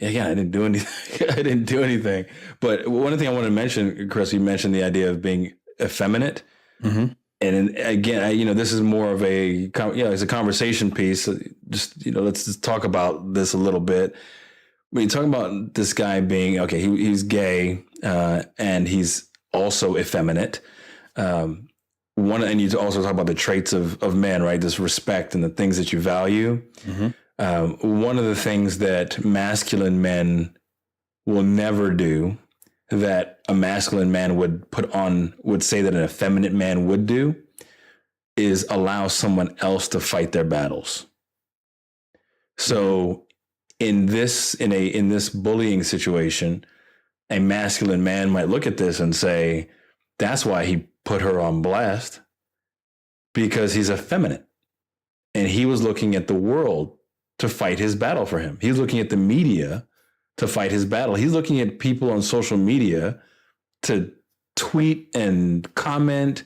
B: again, I didn't do anything. I didn't do anything. But one thing I wanted to mention, Chris, you mentioned the idea of being effeminate. Mm-hmm. And again, this is more of it's a conversation piece. Just, let's just talk about this a little bit. When you talk about this guy being, okay, he's gay, and he's also effeminate. And you also talk about the traits of men, right? This respect and the things that you value. Mm-hmm. One of the things that masculine men will never do that a masculine man would say that an effeminate man would do is allow someone else to fight their battles. So in this bullying situation, a masculine man might look at this and say, that's why he put her on blast, because he's effeminate. And he was looking at the world to fight his battle for him. He's looking at the media to fight his battle. He's looking at people on social media to tweet and comment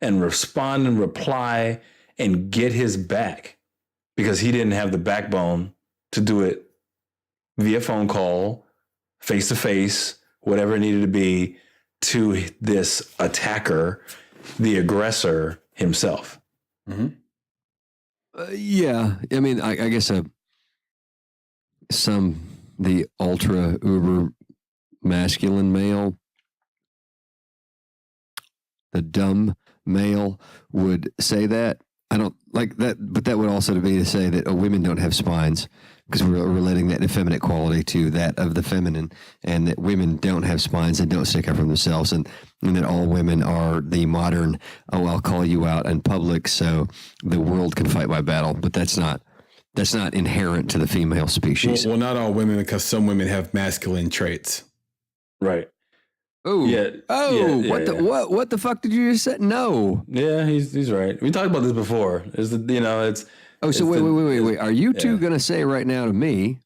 B: and respond and reply and get his back, because he didn't have the backbone to do it via phone call, face to face, whatever it needed to be, to this attacker, the aggressor himself.
C: Mm-hmm. Yeah. I mean, I guess the ultra uber masculine male, the dumb male would say that. I don't like that, but that would also be to say that women don't have spines, because we're relating that effeminate quality to that of the feminine, and that women don't have spines and don't stick up for themselves, and that all women are the modern, I'll call you out in public so the world can fight my battle. But that's not inherent to the female species.
A: Well, not all women, because some women have masculine traits.
B: Right.
C: Oh,
B: yeah.
C: Oh, yeah, what the fuck did you just say? No.
B: Yeah, he's right. We talked about this before.
C: So wait. Are you two going to say right now to me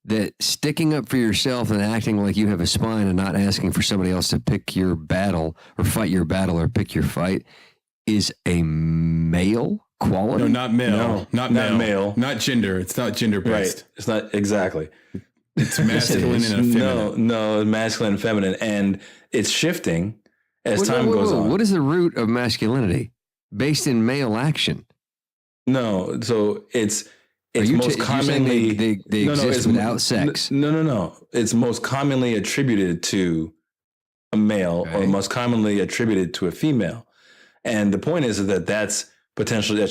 C: that sticking up for yourself and acting like you have a spine and not asking for somebody else to pick your battle or fight your battle or pick your fight is a male quality?
A: No, not male.
B: No,
A: not male. Not gender. It's not gender based.
B: Right. It's not exactly.
A: It's masculine and feminine.
B: No, masculine and feminine. And it's shifting as time goes on.
C: What is the root of masculinity? Based in male action?
B: No, so it's most commonly
C: they exist without sex.
B: No. It's most commonly attributed to a male, or most commonly attributed to a female. And the point is that that's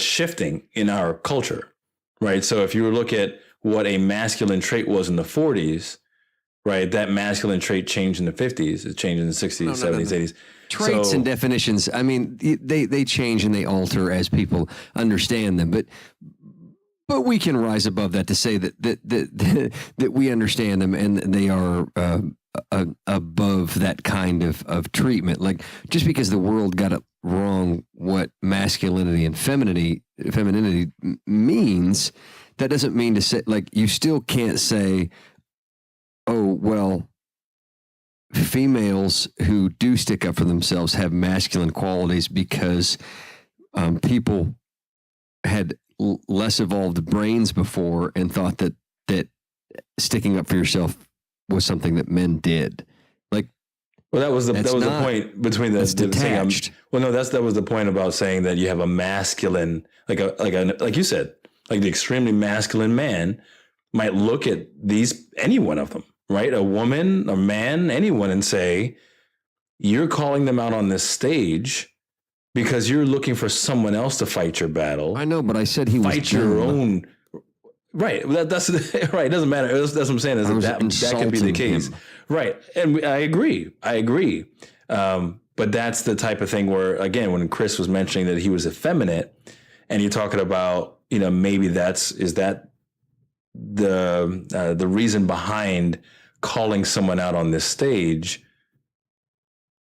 B: shifting in our culture, right? So if you look at what a masculine trait was in the 40s, right? That masculine trait changed in the 50s. It changed in the 60s, 70s, 80s.
C: Traits and definitions, I mean, they change and they alter as people understand them. But we can rise above that to say that we understand them and they are above that kind of treatment. Like, just because the world got it wrong what masculinity and femininity means, that doesn't mean to say, like, you still can't say, oh, well, females who do stick up for themselves have masculine qualities because people had less evolved brains before and thought that sticking up for yourself was something that men did. Like,
B: well, that was the point between the
C: detached.
B: That was the point about saying that you have a masculine, like you said, like the extremely masculine man might look at any one of them, right? A woman, a man, anyone, and say, you're calling them out on this stage because you're looking for someone else to fight your battle.
C: I know, but I said he was
B: fight your own. Right. That's right. It doesn't matter. That's what I'm saying. Is that can be the case. Him. Right. And I agree. But that's the type of thing where, again, when Chris was mentioning that he was effeminate, and you're talking about, maybe is that the reason behind calling someone out on this stage.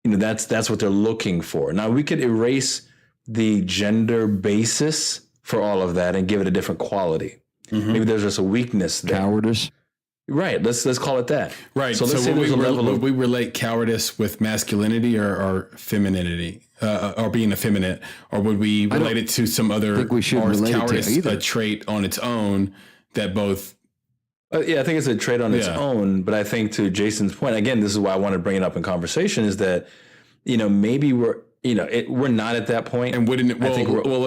B: That's what they're looking for. Now, we could erase the gender basis for all of that and give it a different quality. Mm-hmm. Maybe there's just a weakness there.
C: Cowardice.
B: Right. Let's call it that.
A: Right. So let's say would we relate cowardice with masculinity or femininity, or being effeminate, or would we relate it to some other?
C: I think we should relate
A: cowardice
C: it to
A: a trait on its own that both.
B: I think it's a trait on its own, but I think to Jason's point, again, this is why I want to bring it up in conversation, is that, maybe we're not at that point.
A: And wouldn't it, let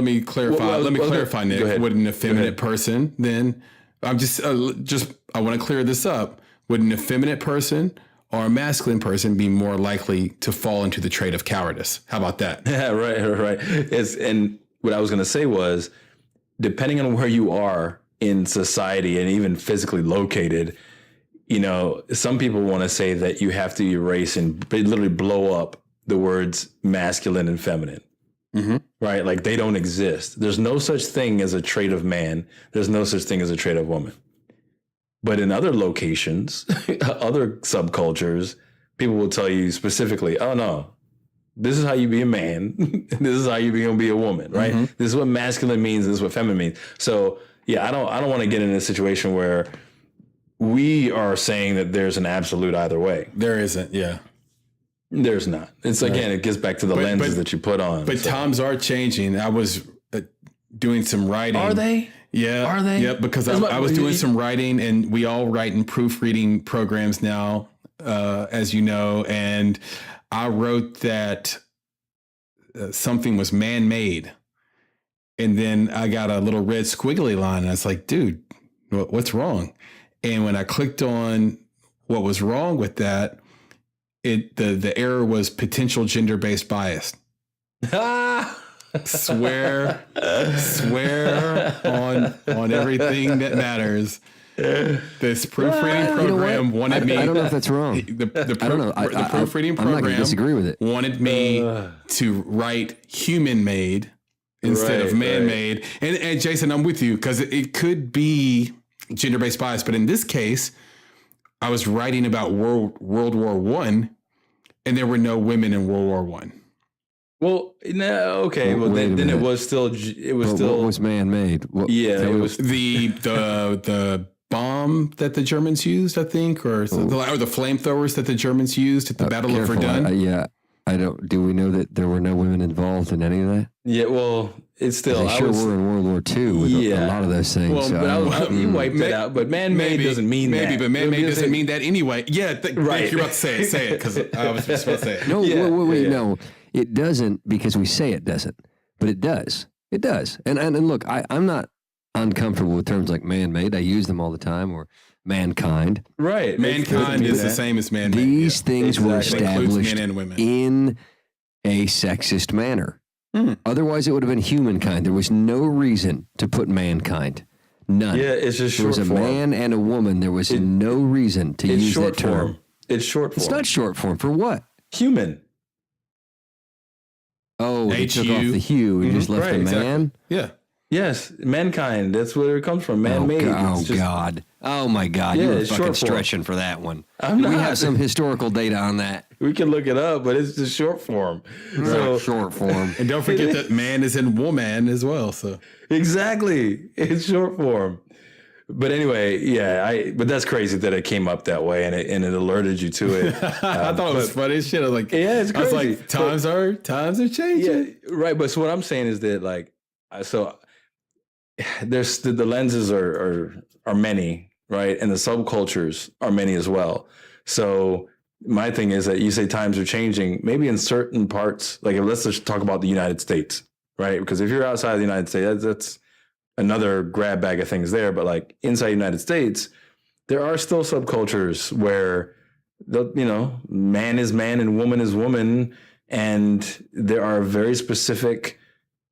A: me clarify. Let me clarify, Nick. Would an effeminate person then, I'm just I want to clear this up. Would an effeminate person or a masculine person be more likely to fall into the trait of cowardice? How about that?
B: Yeah, right. And what I was going to say was, depending on where you are in society and even physically located, some people want to say that you have to erase and literally blow up the words masculine and feminine, right? Like they don't exist. There's no such thing as a trait of man. There's no such thing as a trait of woman. But in other locations, other subcultures, people will tell you specifically, oh no, this is how you be a man. This is how you be going to be a woman, right? Mm-hmm. This is what masculine means. This is what feminine means. So yeah, I don't want to get in a situation where we are saying that there's an absolute either way.
A: There isn't. Yeah.
B: There's not. It's again, it gets back to the lenses that you put on.
A: But times are changing. I was doing some writing.
B: Are they?
A: Yeah.
B: Are they?
A: Yeah, because I was doing some writing, and we all write in proofreading programs now, as you know, and I wrote that something was man-made. And then I got a little red squiggly line, and I was like, dude, what's wrong? And when I clicked on what was wrong with that, the error was potential gender-based bias. Swear on everything that matters. This proofreading program wanted me.
C: I don't know if that's wrong.
A: I don't know. The proofreading program.
C: I'm not going to disagree with it.
A: Wanted me to write human-made instead of man-made. And Jason, I'm with you, because it could be gender-based bias, but in this case, I was writing about World War I, and there were no women in World War I.
B: Well, no, okay. Well, then it was still. What
C: was man-made?
B: It was
C: the
A: bomb that the Germans used, I think, or the flamethrowers that the Germans used at the Battle of Verdun.
C: Yeah, I don't. Do we know that there were no women involved in any of that?
B: Yeah, well, it's still.
C: They were in World War II with a lot of those things.
B: Well, but you wiped it out. But man-made doesn't mean that.
A: Maybe, but man-made doesn't mean that anyway. Yeah, right. You're about to say it, because I was just about to say it.
C: No, wait, no. It doesn't, because we say it doesn't, but it does. It does. And look, I'm not uncomfortable with terms like man-made. I use them all the time, or mankind.
B: Right.
A: Mankind is the same as man-made.
C: These things were established in a sexist manner. Otherwise, it would have been humankind. There was no reason to put mankind. None.
B: Yeah, it's just short form.
C: There was a man and a woman. There was no reason to use that term.
B: It's short form.
C: It's not short form. For what?
B: Human.
C: Oh, they took off the hue and just left the man?
A: Exactly. Yeah.
B: Yes, mankind. That's where it comes from. Man-made.
C: God. Oh, my God.
B: Yeah,
C: You're fucking stretching for that one.
B: I'm not.
C: We have some historical data on that.
B: We can look it up, but it's just short form. So,
C: short form.
A: And don't forget that man is in woman as well. So
B: exactly. It's short form. But anyway, but that's crazy that it came up that way and it alerted you to it.
A: I thought it was funny as shit. I was like,
B: yeah, it's crazy.
A: I was like, times are changing.
B: Yeah, right. But so what I'm saying is that there's the lenses are many, right? And the subcultures are many as well. So my thing is that you say times are changing, maybe in certain parts, like let's just talk about the United States, right? Because if you're outside of the United States, that's another grab bag of things there. But like inside the United States, there are still subcultures where, man is man and woman is woman. And there are very specific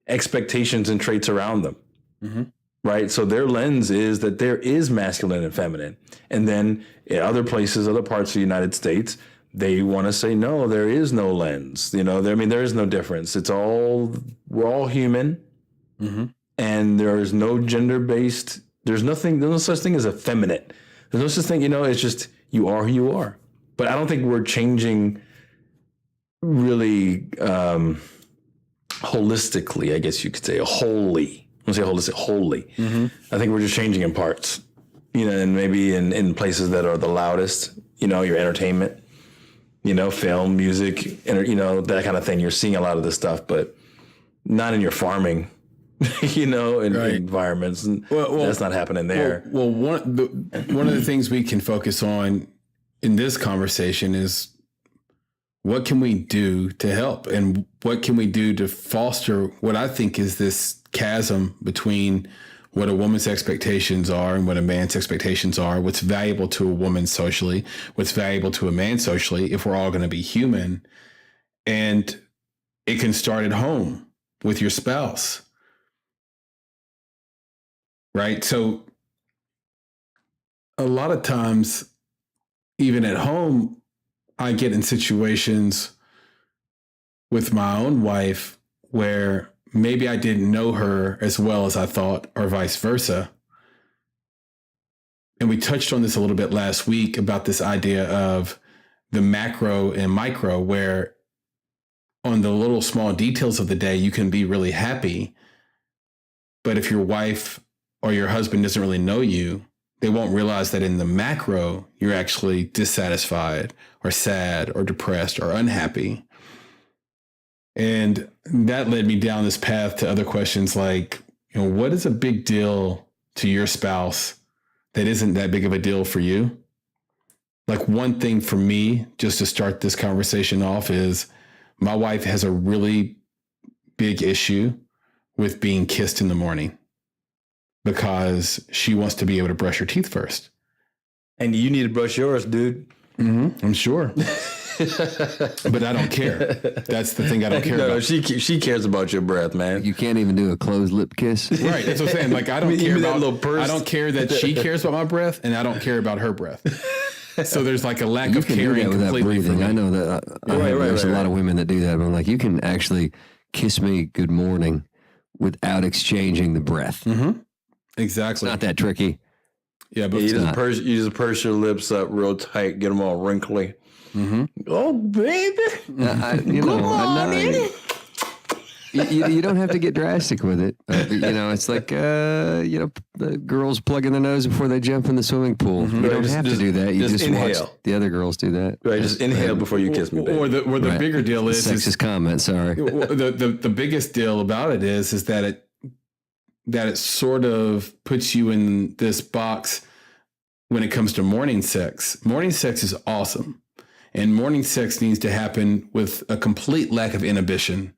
B: expectations and traits around them. Mm-hmm. Right. So their lens is that there is masculine and feminine. And then in other places, other parts of the United States, they want to say, no, there is no lens. There is no difference. We're all human. Mm-hmm. And there is no gender-based, there's no such thing as effeminate. There's no such thing, it's just you are who you are. But I don't think we're changing really holistically, I guess you could say, wholly. I don't say holistic, wholly. Mm-hmm. I think we're just changing in parts, and maybe in places that are the loudest, your entertainment, film, music, that kind of thing. You're seeing a lot of this stuff, but not in your farming, in right. environments. And that's not happening there.
A: Well, one of the things we can focus on in this conversation is what can we do to help, and what can we do to foster what I think is this chasm between what a woman's expectations are and what a man's expectations are, what's valuable to a woman socially, what's valuable to a man socially, if we're all going to be human. And it can start at home with your spouse, right? So a lot of times, even at home, I get in situations with my own wife where maybe I didn't know her as well as I thought, or vice versa. And we touched on this a little bit last week about this idea of the macro and micro, where on the little small details of the day, you can be really happy. But if your wife or your husband doesn't really know you, they won't realize that in the macro, you're actually dissatisfied or sad or depressed or unhappy. And that led me down this path to other questions like, what is a big deal to your spouse that isn't that big of a deal for you? Like, one thing for me, just to start this conversation off, is my wife has a really big issue with being kissed in the morning because she wants to be able to brush her teeth first.
B: And you need to brush yours, dude.
A: Mm-hmm, I'm sure. But I don't care. That's the thing I don't care about.
B: She cares about your breath, man.
C: You can't even do a closed lip kiss.
A: Right. That's what I'm saying. Like, I don't care about I don't care that she cares about my breath, and I don't care about her breath. So there's like a lack of caring completely
C: breathing.
A: for me.
C: I know that. There's a lot of women that do that. But I'm like, you can actually kiss me good morning without exchanging the breath.
A: Mm-hmm. Exactly.
C: It's not that tricky.
A: Yeah, but
B: you just purse your lips up real tight, get them all wrinkly.
A: Mm-hmm.
B: Oh, baby.
C: You don't have to get drastic with it. It's like, the girls plugging their nose before they jump in the swimming pool. Mm-hmm. You don't have to do that. You just watch the other girls do that.
B: Right, just inhale before you kiss me, baby.
A: Or the bigger deal is...
C: Sexist comment, sorry.
A: The biggest deal about it is that it sort of puts you in this box when it comes to morning sex. Morning sex is awesome. And morning sex needs to happen with a complete lack of inhibition.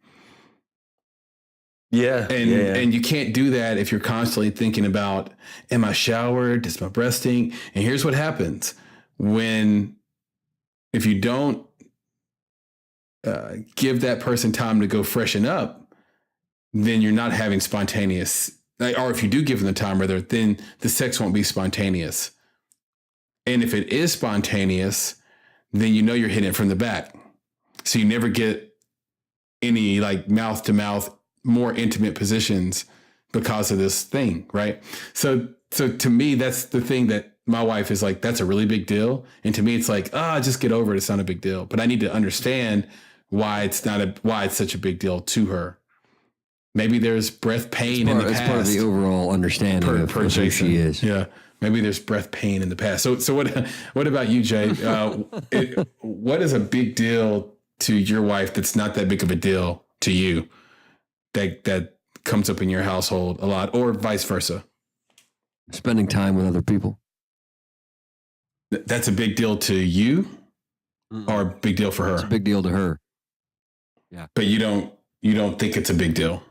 B: Yeah.
A: And you can't do that if you're constantly thinking about, am I showered? Does my breath stink? And here's what happens if you don't give that person time to go freshen up, then you're not having spontaneous, or if you do give them the time, rather, then the sex won't be spontaneous. And if it is spontaneous, then you're hitting it from the back. So you never get any like mouth to mouth, more intimate positions because of this thing, right? So to me, that's the thing that my wife is like, that's a really big deal. And to me, it's like, just get over it. It's not a big deal. But I need to understand why it's such a big deal to her. Maybe there's breath pain in the past.
C: It's part of the overall understanding of who she is.
A: Yeah. Maybe there's breath pain in the past. So what about you, Jay? What is a big deal to your wife that's not that big of a deal to you that comes up in your household a lot, or vice versa?
C: Spending time with other people.
A: That's a big deal to you, or a big deal for her?
C: It's a big deal to her. Yeah.
A: But you don't think it's a big deal?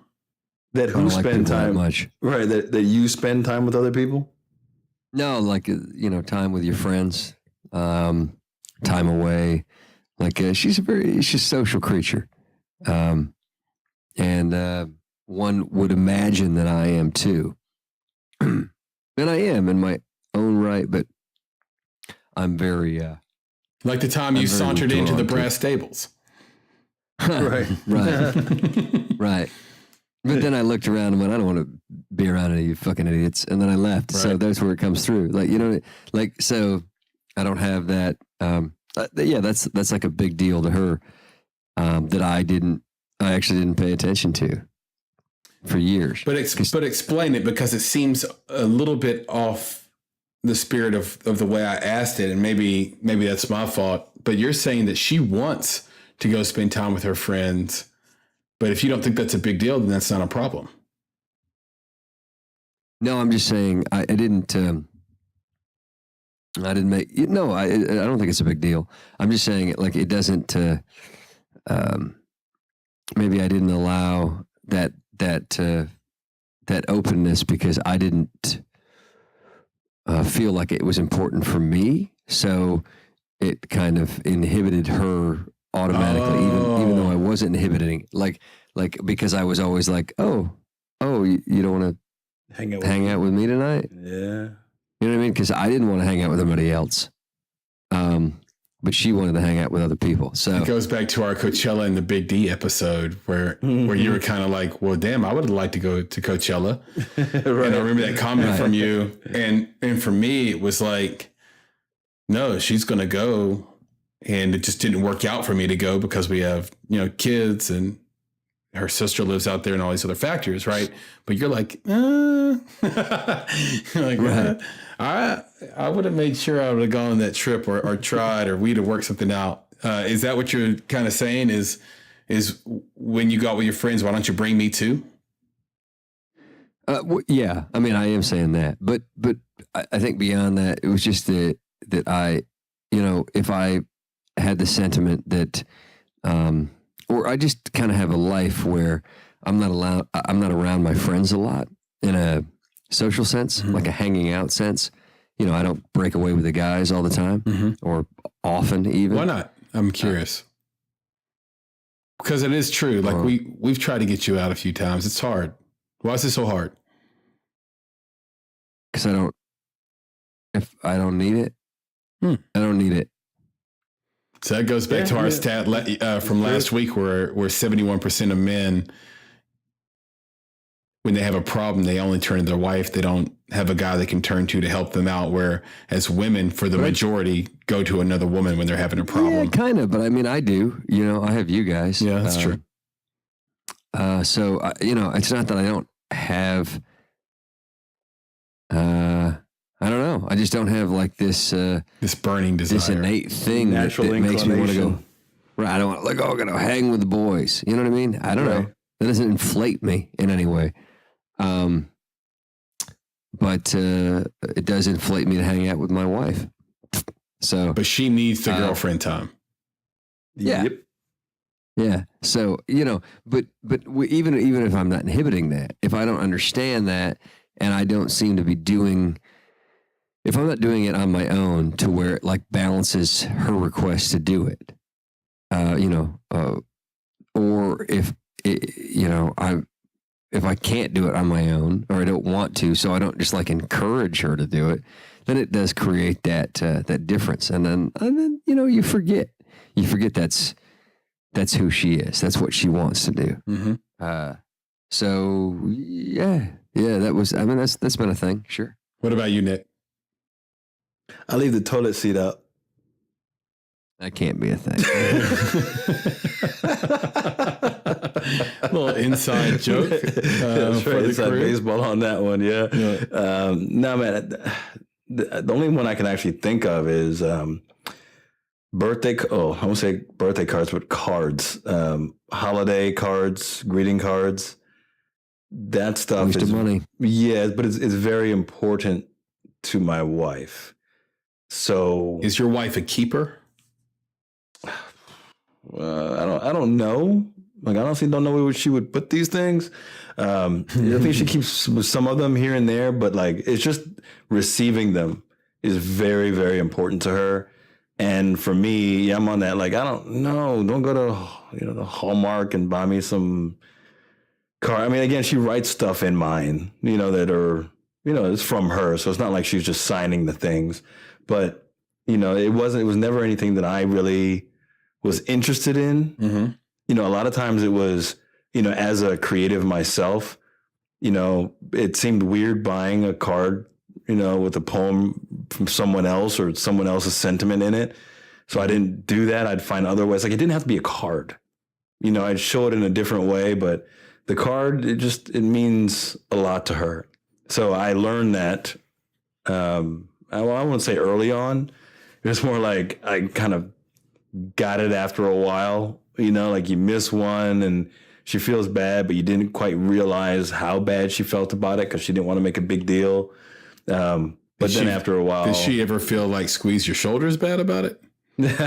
B: That who spend time
C: much.
B: Right. That you spend time with other people?
C: No, like, time with your friends, time away. Like, she's a social creature. And one would imagine that I am too. And I am in my own right, but I'm very,
A: like the time you sauntered into the brass stables.
B: Right.
C: Right. But then I looked around and went, I don't want to be around any of you fucking idiots. And then I left. Right. So that's where it comes through. Like, so I don't have that. That's like a big deal to her, that I actually didn't pay attention to for years.
A: But explain it, because it seems a little bit off the spirit of the way I asked it. And maybe that's my fault, but you're saying that she wants to go spend time with her friends. But if you don't think that's a big deal, then that's not a problem.
C: No, I'm just saying I didn't make, I don't think it's a big deal. I'm just saying it doesn't, maybe I didn't allow that openness because I didn't feel like it was important for me. So it kind of inhibited her automatically, even though I wasn't inhibiting, like because I was always like, oh, you don't want to hang out with me tonight?
B: Yeah.
C: You know what I mean? Because I didn't want to hang out with anybody else. But she wanted to hang out with other people. So
A: it goes back to our Coachella and the Big D episode where you were kind of like, well, damn, I would have liked to go to Coachella. Right. And I remember that comment from you. And for me, it was like, no, she's going to go. And it just didn't work out for me to go because we have, kids, and her sister lives out there and all these other factors. Right. But you're like, you're like, right. I would have made sure I would have gone on that trip or tried, or we'd have worked something out. Is that what you're kind of saying is when you go out with your friends, why don't you bring me too?
C: Yeah. I mean, I am saying that, but I think beyond that, it was just that I, if I had the sentiment that, or I just kind of have a life where I'm not around my friends a lot in a social sense, like a hanging out sense. I don't break away with the guys all the time or often even.
A: Why not? I'm curious. Because it is true. Like we've tried to get you out a few times. It's hard. Why is it so hard?
C: Because if I don't need it, I don't need it.
A: So that goes back to our stat from last week where 71% of men, when they have a problem, they only turn to their wife. They don't have a guy they can turn to help them out. Whereas women, for the majority, go to another woman when they're having a problem.
C: Yeah, kind of. But I mean, I do. I have you guys.
A: Yeah, that's true.
C: So, it's not that I don't have, I don't know. I just don't have like this
A: burning desire,
C: this innate thing that makes me want to go. Right. I don't want to I'm going to hang with the boys. You know what I mean? I don't know. That doesn't inflate me in any way. But it does inflate me to hang out with my wife. So,
A: but she needs the girlfriend time.
C: Yeah. Yep. Yeah. So, but even if I'm not inhibiting that, if I don't understand that and I don't seem to be if I'm not doing it on my own to where it like balances her request to do it, or if I can't do it on my own, or I don't want to, so I don't just like encourage her to do it, then it does create that difference. And then you forget that's who she is. That's what she wants to do. Mm-hmm. So yeah, that's been a thing. Sure.
A: What about you, Nick?
B: I leave the toilet seat up.
C: That can't be a thing.
A: Little inside joke.
B: That's right. Inside baseball on that one. Yeah. No, man. The only one I can actually think of is birthday. I won't say birthday cards, but cards. Holiday cards, greeting cards. That stuff
C: Waste of money.
B: Yeah, but it's very important to my wife. So
A: is your wife a keeper?
B: I don't know. Like, I honestly don't know where she would put these things. I think she keeps some of them here and there, but like, it's just receiving them is very, very important to her. And for me, I'm on that. Like, I don't know. Don't go to, the Hallmark and buy me some car. I mean, again, she writes stuff in mine, that are, it's from her. So it's not like she's just signing the things, but it was never anything that I really was interested in.
A: Mm-hmm.
B: A lot of times it was, as a creative myself, it seemed weird buying a card, with a poem from someone else or someone else's sentiment in it. So I didn't do that. I'd find other ways. Like, it didn't have to be a card. I'd show it in a different way, but the card, it means a lot to her. So I learned that, I wouldn't say early on. It was more like I kind of got it after a while. Like, you miss one and she feels bad, but you didn't quite realize how bad she felt about it because she didn't want to make a big deal. But then after a while,
A: did she ever feel like squeeze your shoulders bad about it?
B: Like,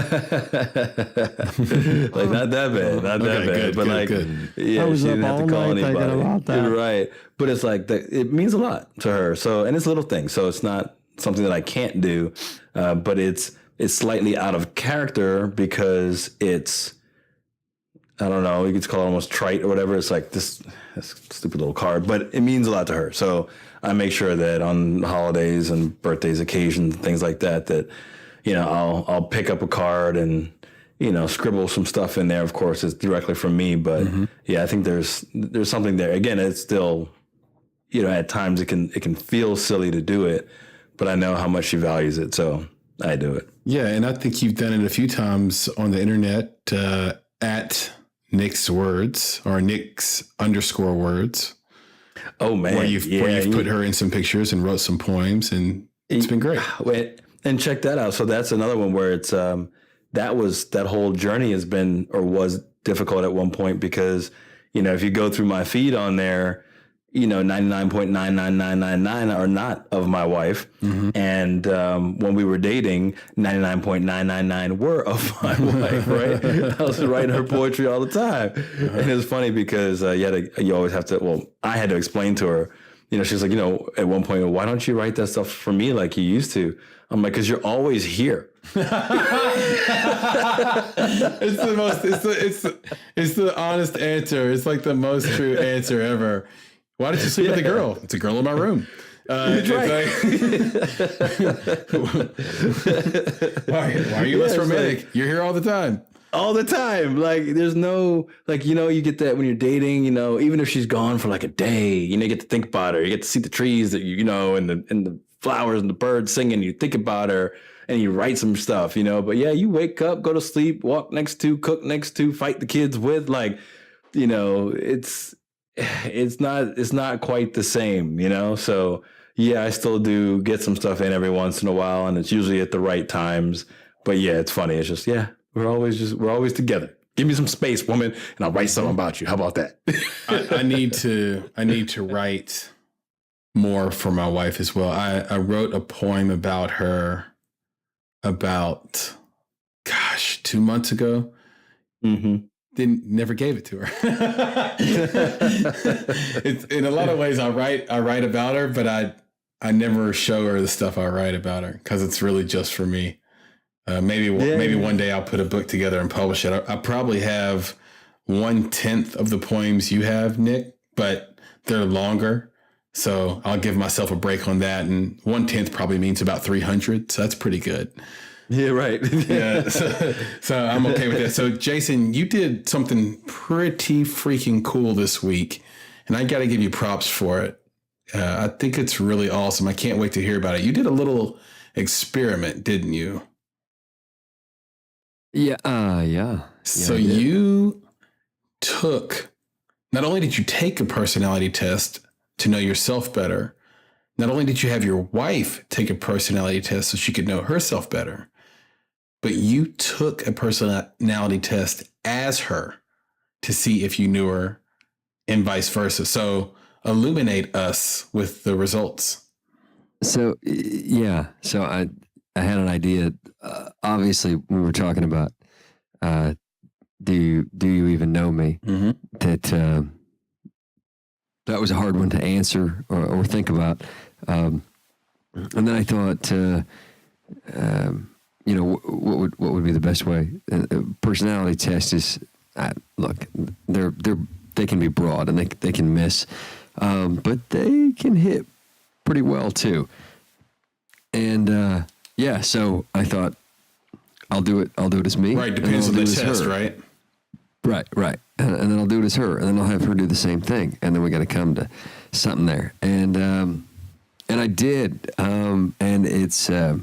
B: not that bad, not that bad, but good. Yeah, she didn't have to call anybody. About that. You're right, but it's like it means a lot to her. So, and it's little things. So it's not something that I can't do, but it's slightly out of character because it's, I don't know, you could call it almost trite or whatever. It's like this stupid little card, but it means a lot to her. So I make sure that on holidays and birthdays, occasions, things like that, I'll pick up a card and, scribble some stuff in there. Of course, it's directly from me, but yeah, I think there's something there. Again, it's still, at times it can feel silly to do it, but I know how much she values it. So I do it.
A: Yeah. And I think you've done it a few times on the internet, at Nick's Words or Nick's_words.
B: Oh man.
A: Where you've put her in some pictures and wrote some poems, and it's been great.
B: And check that out. So that's another one where it's, that whole journey has been, or was difficult at one point because, if you go through my feed on there, 99.99999 are not of my wife. Mm-hmm. And when we were dating, 99.999 were of my wife, right? I was writing her poetry all the time. Uh-huh. And it's funny because you always have to, I had to explain to her, she's like, at one point, why don't you write that stuff for me like you used to? I'm like, because you're always here.
A: It's the honest answer. It's like the most true answer ever. Why did you sleep with a girl? It's a girl in my room.
B: That's right.
A: Why are you less romantic? Like, you're here all the time.
B: All the time. Like, there's no, like, you get that when you're dating, even if she's gone for like a day, you get to think about her. You get to see the trees that and the flowers and the birds singing. You think about her and you write some stuff, But yeah, you wake up, go to sleep, walk next to, cook next to, fight the kids with, like, it's not quite the same, So yeah, I still do get some stuff in every once in a while, and it's usually at the right times. But yeah, it's funny. It's just, we're always together. Give me some space, woman, and I'll write something about you. How about that?
A: I need to write more for my wife as well. I wrote a poem about her about, 2 months ago. Mm-hmm. Never gave it to her. It's, in a lot of ways, I write about her, but I never show her the stuff I write about her because it's really just for me. Maybe one day I'll put a book together and publish it. I probably have 1/10 of the poems you have, Nick, but they're longer. So I'll give myself a break on that. And 1/10 probably means about 300. So that's pretty good.
B: Yeah, right.
A: Yeah. So I'm okay with that. So Jason, you did something pretty freaking cool this week, and I got to give you props for it. I think it's really awesome. I can't wait to hear about it. You did a little experiment, didn't you?
C: Yeah.
A: So you took, not only did you take a personality test to know yourself better, not only did you have your wife take a personality test so she could know herself better, but you took a personality test as her to see if you knew her and vice versa. So illuminate us with the results.
C: So, yeah. So had an idea. Obviously, we were talking about do you even know me?
B: Mm-hmm.
C: That was a hard one to answer or think about. And then I thought, what would be the best way? Personality test is look, they can be broad and they can miss, but they can hit pretty well too. And so I thought I'll do it as me.
A: Right, depends on the test, right?
C: Right. And then I'll do it as her, and then I'll have her do the same thing, and then we got to come to something there. And I did, and it's I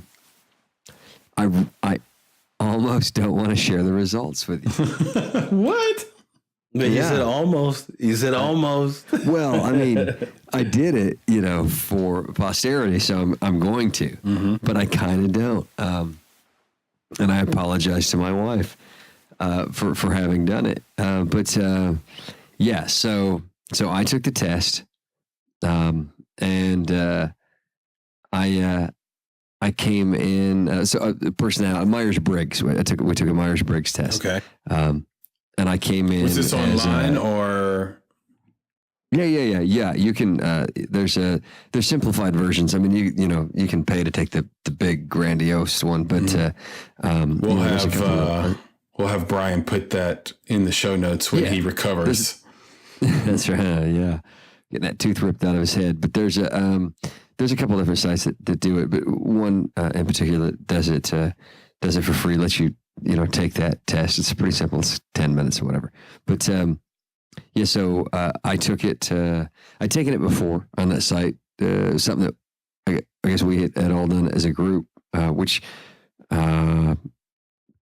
C: almost don't want to share the results with you.
B: What? But you said almost. You said almost.
C: Well, I mean, I did it, for posterity, so I'm going to, but I kind of don't. And I apologize to my wife for having done it. So I took the test, and I came in. Personality Myers-Briggs. We took a Myers-Briggs test.
A: Okay.
C: And I came in.
A: Was this online or?
C: Yeah. You can. There's simplified versions. I mean, you can pay to take the big grandiose one, but
A: we'll have Brian put that in the show notes when he recovers.
C: That's right. Yeah, getting that tooth ripped out of his head. But there's a couple different sites that do it, but one in particular that does it for free. Lets you take that test. It's pretty simple. It's 10 minutes or whatever. But so I took it. I'd taken it before on that site. Something that I guess we had all done as a group, which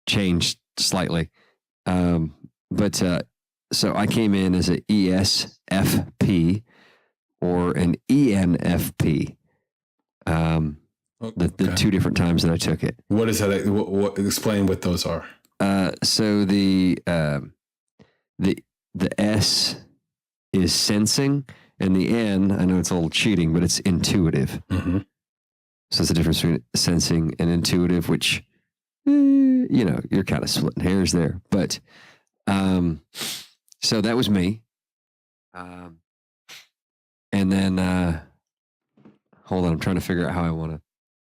C: changed slightly. So I came in as an ESFP or an ENFP. The two different times that I took it.
A: What is that? Explain what those are.
C: So the S is sensing, and the N, I know it's a little cheating, but it's intuitive.
A: Mm-hmm.
C: So it's the difference between sensing and intuitive, which, you're kind of splitting hairs there. But so that was me. And then, hold on, I'm trying to figure out how I want to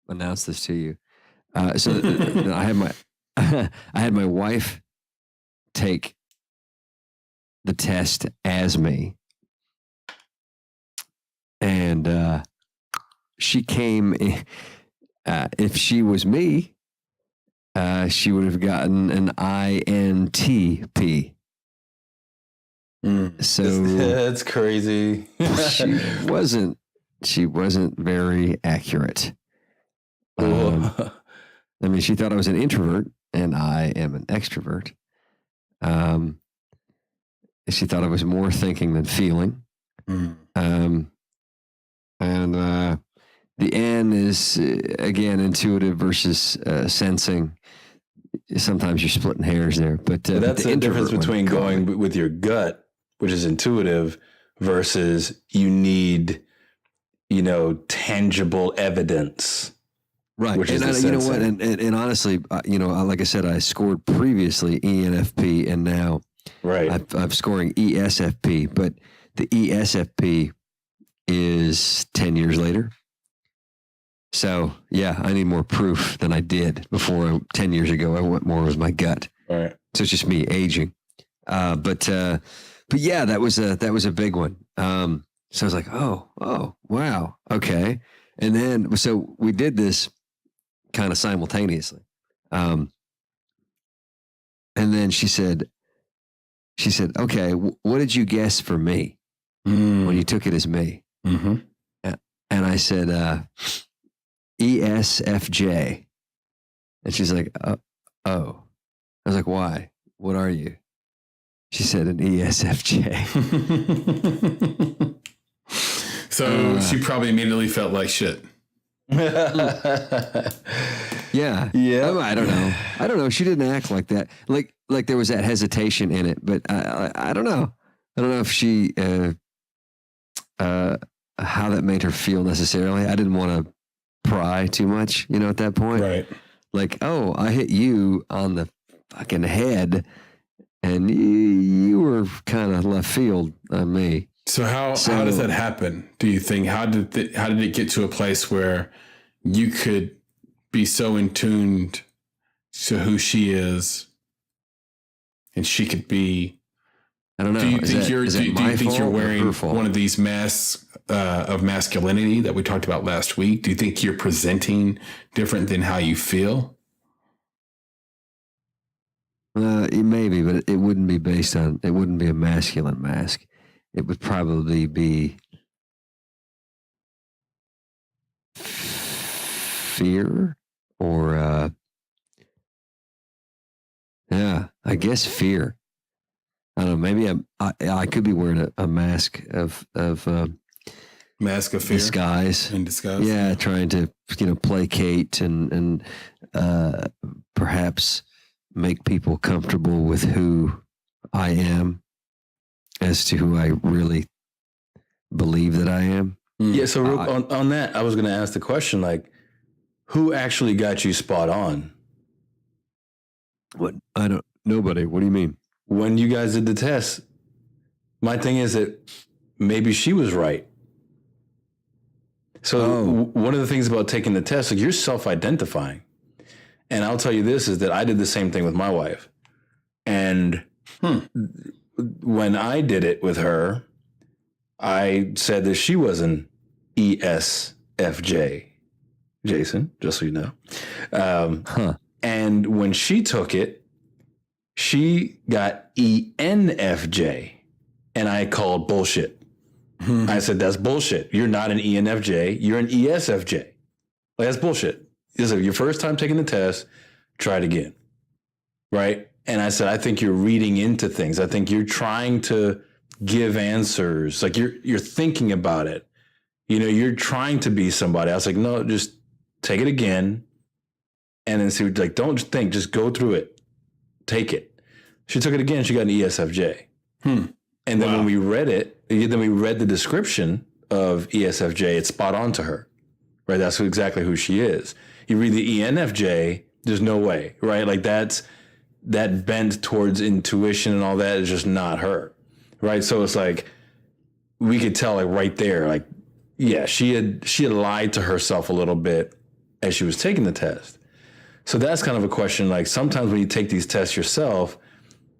C: announce this to you. So I had my wife take the test as me, and she came. If she was me, she would have gotten an INTP. So
B: that's crazy.
C: She wasn't very accurate. I mean, she thought I was an introvert, and I am an extrovert. She thought I was more thinking than feeling. And the N is, again, intuitive versus sensing. Sometimes you're splitting hairs there. But
B: that's the difference between going with your gut, which is intuitive, versus you need, tangible evidence.
C: Right.
B: Which
C: and
B: is
C: you know what? And honestly, like I said, I scored previously ENFP, and now I'm scoring ESFP, but the ESFP is 10 years later. So yeah, I need more proof than I did before. 10 years ago, I went more with my gut.
B: Right.
C: So it's just me aging. But yeah, that was a big one. So I was like, oh, wow. Okay. And then, so we did this kind of simultaneously. And then she said, okay, what did you guess for me when you took it as me?
A: Mm-hmm.
C: And I said, ESFJ. And she's like, oh. I was like, why? What are you? She said an ESFJ.
A: So she probably immediately felt like shit.
C: Yeah. I don't know. She didn't act like that. Like there was that hesitation in it, but I don't know. I don't know if she, how that made her feel necessarily. I didn't want to pry too much, at that point.
A: Right.
C: Like, oh, I hit you on the fucking head and you were kind of left field on me.
A: So how does that happen? Do you think, how did it get to a place where you could be so in tuned to who she is and she could be,
C: I don't know.
A: Do you think you're wearing one of these masks of masculinity that we talked about last week? Do you think you're presenting different than how you feel?
C: Maybe, but it wouldn't be it wouldn't be a masculine mask. It would probably be fear or, I guess fear. I don't know. Maybe I could be wearing a mask of
A: Mask of fear,
C: disguise.
A: In disguise.
C: Yeah, trying to placate and perhaps make people comfortable with who I am as to who I really believe that I am.
B: Yeah. So on that, I was going to ask the question, like, who actually got you spot on?
C: What? Nobody. What do you mean?
B: When you guys did the test, my thing is that maybe she was right. So one of the things about taking the test, like, you're self-identifying. And I'll tell you this, is that I did the same thing with my wife. And when I did it with her, I said that she was an ESFJ, Jason, just so you know. And when she took it, she got ENFJ, and I called bullshit. I said, that's bullshit. You're not an ENFJ. You're an ESFJ. Like, that's bullshit. So your first time taking the test, try it again. Right? And I said, I think you're reading into things. I think you're trying to give answers. Like, you're thinking about it. You're trying to be somebody. I was like, no, just take it again. And then see, like, don't think, just go through it. Take it. She took it again. She got an ESFJ. And then when we read it, then we read the description of ESFJ. It's spot on to her, right? That's exactly who she is. You read the ENFJ, there's no way, right? Like, that bent towards intuition and all that is just not her, right? So it's like, we could tell, like, right there, like, yeah, she had lied to herself a little bit as she was taking the test. So that's kind of a question. Like, sometimes when you take these tests yourself,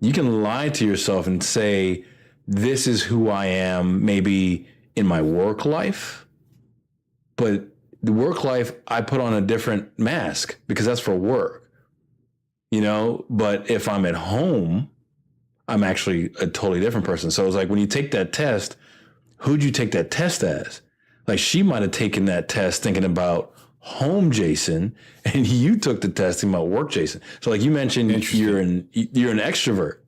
B: you can lie to yourself and say, this is who I am, maybe in my work life, but the work life, I put on a different mask because that's for work, but if I'm at home, I'm actually a totally different person. So it's like, when you take that test, who'd you take that test as? Like, she might've taken that test thinking about home Jason, and you took the test thinking about work Jason. So, like you mentioned, you're an extrovert.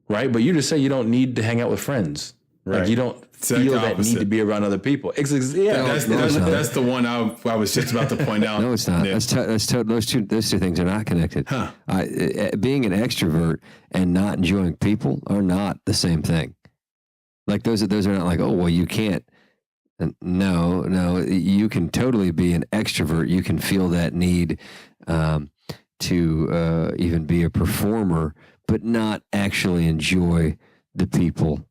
B: Right. But you just say you don't need to hang out with friends. Right. Like, you don't feel that need to be around other people. That's
A: the one I was just about to point out.
C: No, it's not. Yeah. Those two things are not connected. Being an extrovert and not enjoying people are not the same thing. Like, those are not like, oh, well, you can't. No, you can totally be an extrovert. You can feel that need to even be a performer, but not actually enjoy the people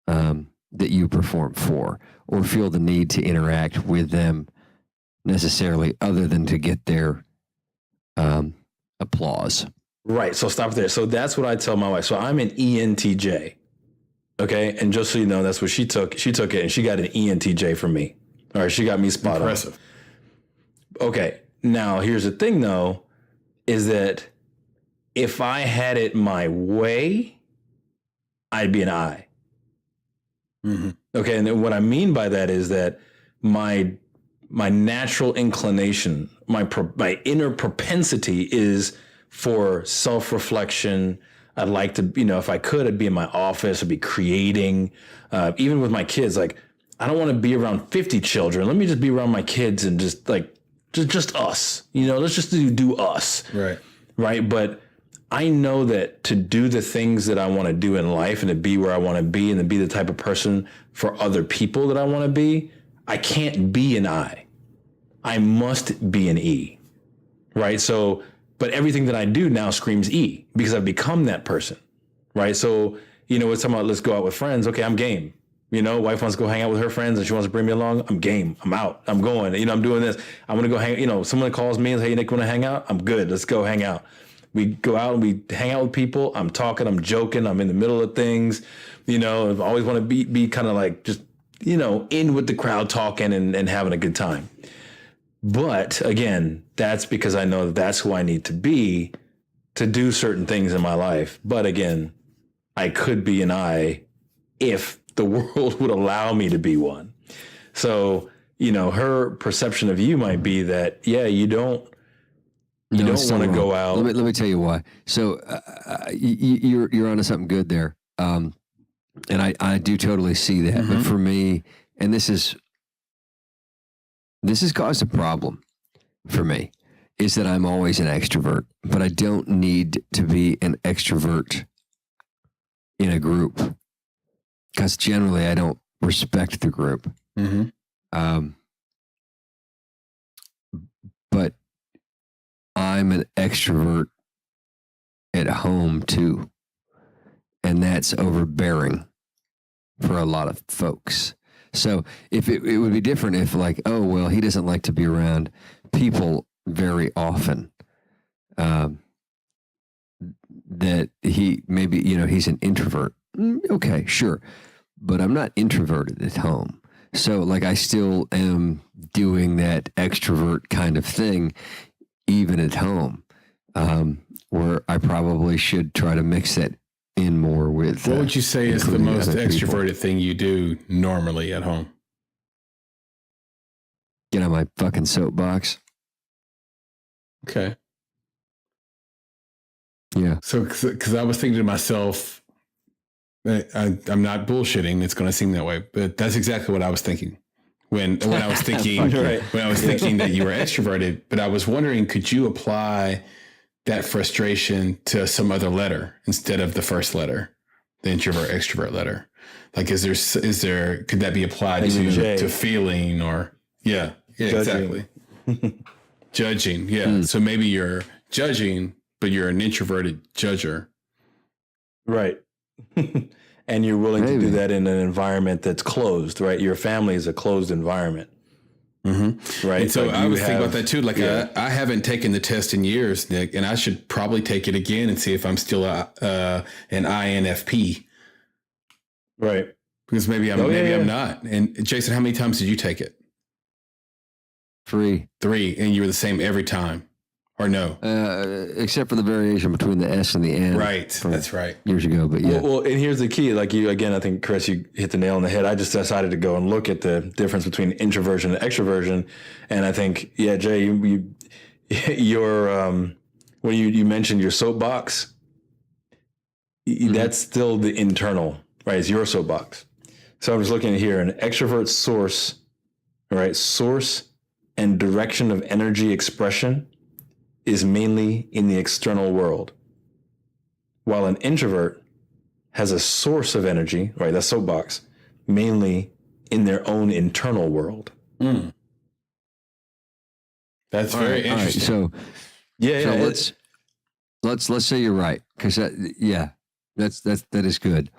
C: that you perform for, or feel the need to interact with them necessarily, other than to get their applause.
B: Right. So stop there. So that's what I tell my wife. So I'm an ENTJ. Okay. And just so you know, that's what she took. She took it and she got an ENTJ from me. All right. She got me spot on.
A: Impressive.
B: Okay. Now, here's the thing, though, is that if I had it my way, I'd be an I. Mm-hmm. Okay. And then what I mean by that is that my natural inclination, my inner propensity is for self-reflection. I'd like to, if I could, I'd be in my office, I'd be creating, even with my kids. Like, I don't want to be around 50 children. Let me just be around my kids and just us, let's just do us.
A: Right.
B: Right. But I know that to do the things that I want to do in life and to be where I want to be and to be the type of person for other people that I want to be, I can't be an I. I must be an E, right? So, but everything that I do now screams E because I've become that person, right? So, we're talking about let's go out with friends. Okay, I'm game. Wife wants to go hang out with her friends and she wants to bring me along. I'm game. I'm out. I'm going. I'm doing this. I'm going to go hang. Someone calls me and says, hey, Nick, want to hang out? I'm good. Let's go hang out. We go out and we hang out with people. I'm talking. I'm joking. I'm in the middle of things. I always want to be kind of like just, in with the crowd talking and having a good time. But again, that's because I know that's who I need to be to do certain things in my life. But again, I could be an I if the world would allow me to be one. So, her perception of you might be that, yeah, you don't want to go out.
C: Let me tell you why. So you're onto something good there. And I do totally see that. But for me, and this has caused a problem for me, is that I'm always an extrovert, but I don't need to be an extrovert in a group. Because generally I don't respect the group. But I'm an extrovert at home too. And that's overbearing for a lot of folks. So if it would be different if like, oh, well, he doesn't like to be around people very often. That he maybe, he's an introvert. Okay, sure. But I'm not introverted at home. So like I still am doing that extrovert kind of thing, even at home, where I probably should try to mix that in more with.
A: What would you say is the most extroverted thing you do normally at home?
C: Get on my fucking soapbox.
A: Okay.
C: Yeah.
A: So, because I was thinking to myself, I'm not bullshitting. It's going to seem that way, but that's exactly what I was thinking when I was thinking when I was thinking that you were extroverted. But I was wondering, could you apply that frustration to some other letter instead of the first letter, the introvert extrovert letter? Like, could that be applied to feeling or exactly judging? Yeah. So maybe you're judging, but you're an introverted judger,
B: right? And you're willing to do that in an environment that's closed, right? Your family is a closed environment. Right.
A: And so I was thinking about that too. Like I haven't taken the test in years, Nick, and I should probably take it again and see if I'm still an INFP.
B: Right.
A: Because maybe I'm not. And Jason, how many times did you take it?
C: 3.
A: And you were the same every time. Or no?
C: Except for the variation between the S and the N.
A: Right. That's right.
C: Years ago, but yeah.
B: Well, and here's the key. Like you, again, I think, Chris, you hit the nail on the head. I just decided to go and look at the difference between introversion and extroversion. And I think, yeah, Jay, when you mentioned your soapbox, that's still the internal, right? It's your soapbox. So I was looking here, an extrovert source, right? Source and direction of energy expression is mainly in the external world, while an introvert has a source of energy, right, that soapbox, mainly in their own internal world.
A: That's very interesting.
C: Right. So let's say you're right, because that is good.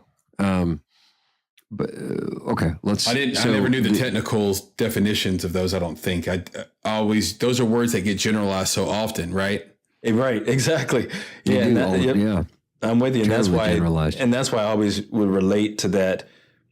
C: But okay, I
A: never knew the technical definitions of those. I don't think those are words that get generalized so often, right?
B: Right, exactly. Yeah, I'm with you, and that's why I always would relate to that.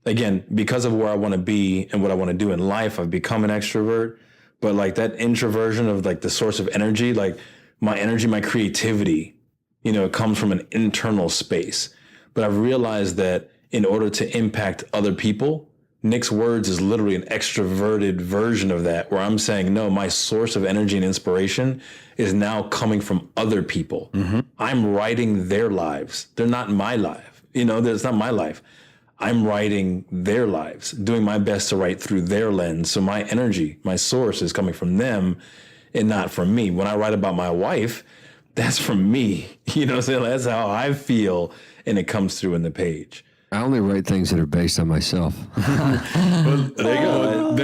B: Again, because of where I want to be and what I want to do in life, I've become an extrovert. But like that introversion of like the source of energy, like my energy, my creativity, it comes from an internal space. But I've realized that in order to impact other people, Nick's words is literally an extroverted version of that, where I'm saying, no, my source of energy and inspiration is now coming from other people. I'm writing their lives. They're not my life. That's not my life. I'm writing their lives, doing my best to write through their lens. So my energy, my source is coming from them and not from me. When I write about my wife, that's from me. That's how I feel, and it comes through in the page.
C: I only write things that are based on myself.
A: Well, there you go.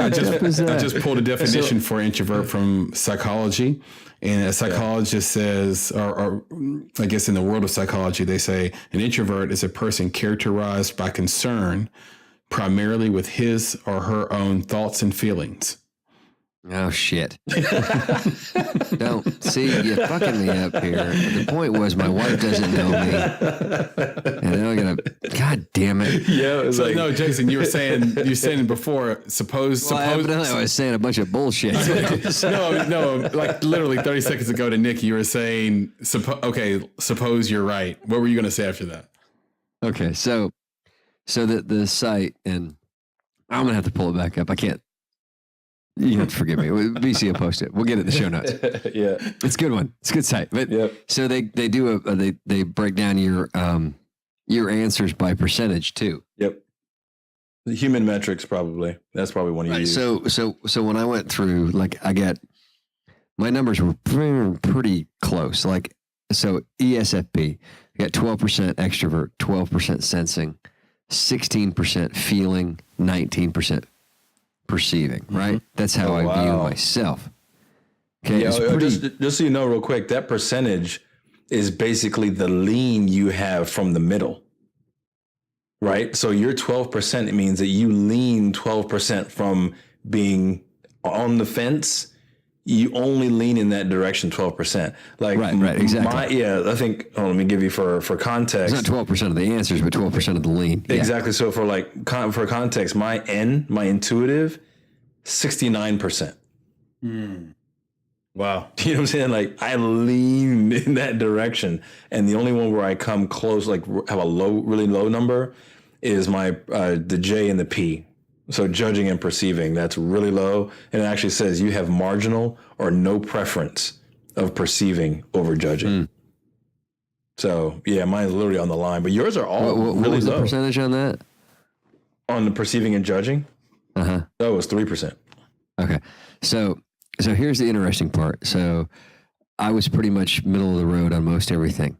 A: I just pulled a definition for introvert from psychology. And a psychologist says, or I guess in the world of psychology, they say an introvert is a person characterized by concern primarily with his or her own thoughts and feelings.
C: Oh, shit. Don't. See, you're fucking me up here. The point was my wife doesn't know me. And now I'm going to, God damn it.
B: Yeah.
A: So, no, Jason, you were saying before, suppose.
C: I was saying a bunch of bullshit.
A: No, like literally 30 seconds ago to Nick, you were saying, suppose you're right. What were you going to say after that?
C: Okay, so the site, and I'm going to have to pull it back up. I can't. You have to forgive me. BC will post it. We'll get it in the show notes.
B: Yeah,
C: it's a good one. It's a good site. But so they do they break down your answers by percentage too.
B: Yep. The human metrics probably. That's probably one you use.
C: So when I went through, like, my numbers were pretty close. Like, so ESFP, I got 12% extrovert, 12% sensing, 16% feeling, 19% perceiving, right? Mm-hmm. That's how I view myself. Okay.
B: Yeah, just so you know real quick, that percentage is basically the lean you have from the middle, right? So your 12%, it means that you lean 12% from being on the fence. You only lean in that direction 12%. Like,
C: right, exactly.
B: I think, let me give you for context.
C: It's not 12% of the answers, but 12% of the lean. Yeah.
B: Exactly. So for context, my intuitive, 69%.
A: Wow.
B: You know what I'm saying? Like, I lean in that direction. And the only one where I come close, like have a really low number, is my the J and the P. So judging and perceiving, that's really low. And it actually says you have marginal or no preference of perceiving over judging. Mm. So, yeah, mine's literally on the line. But yours are all really low.
C: What was the percentage on that?
B: On the perceiving and judging? Uh-huh. That was 3%.
C: Okay. So here's the interesting part. So I was pretty much middle of the road on most everything.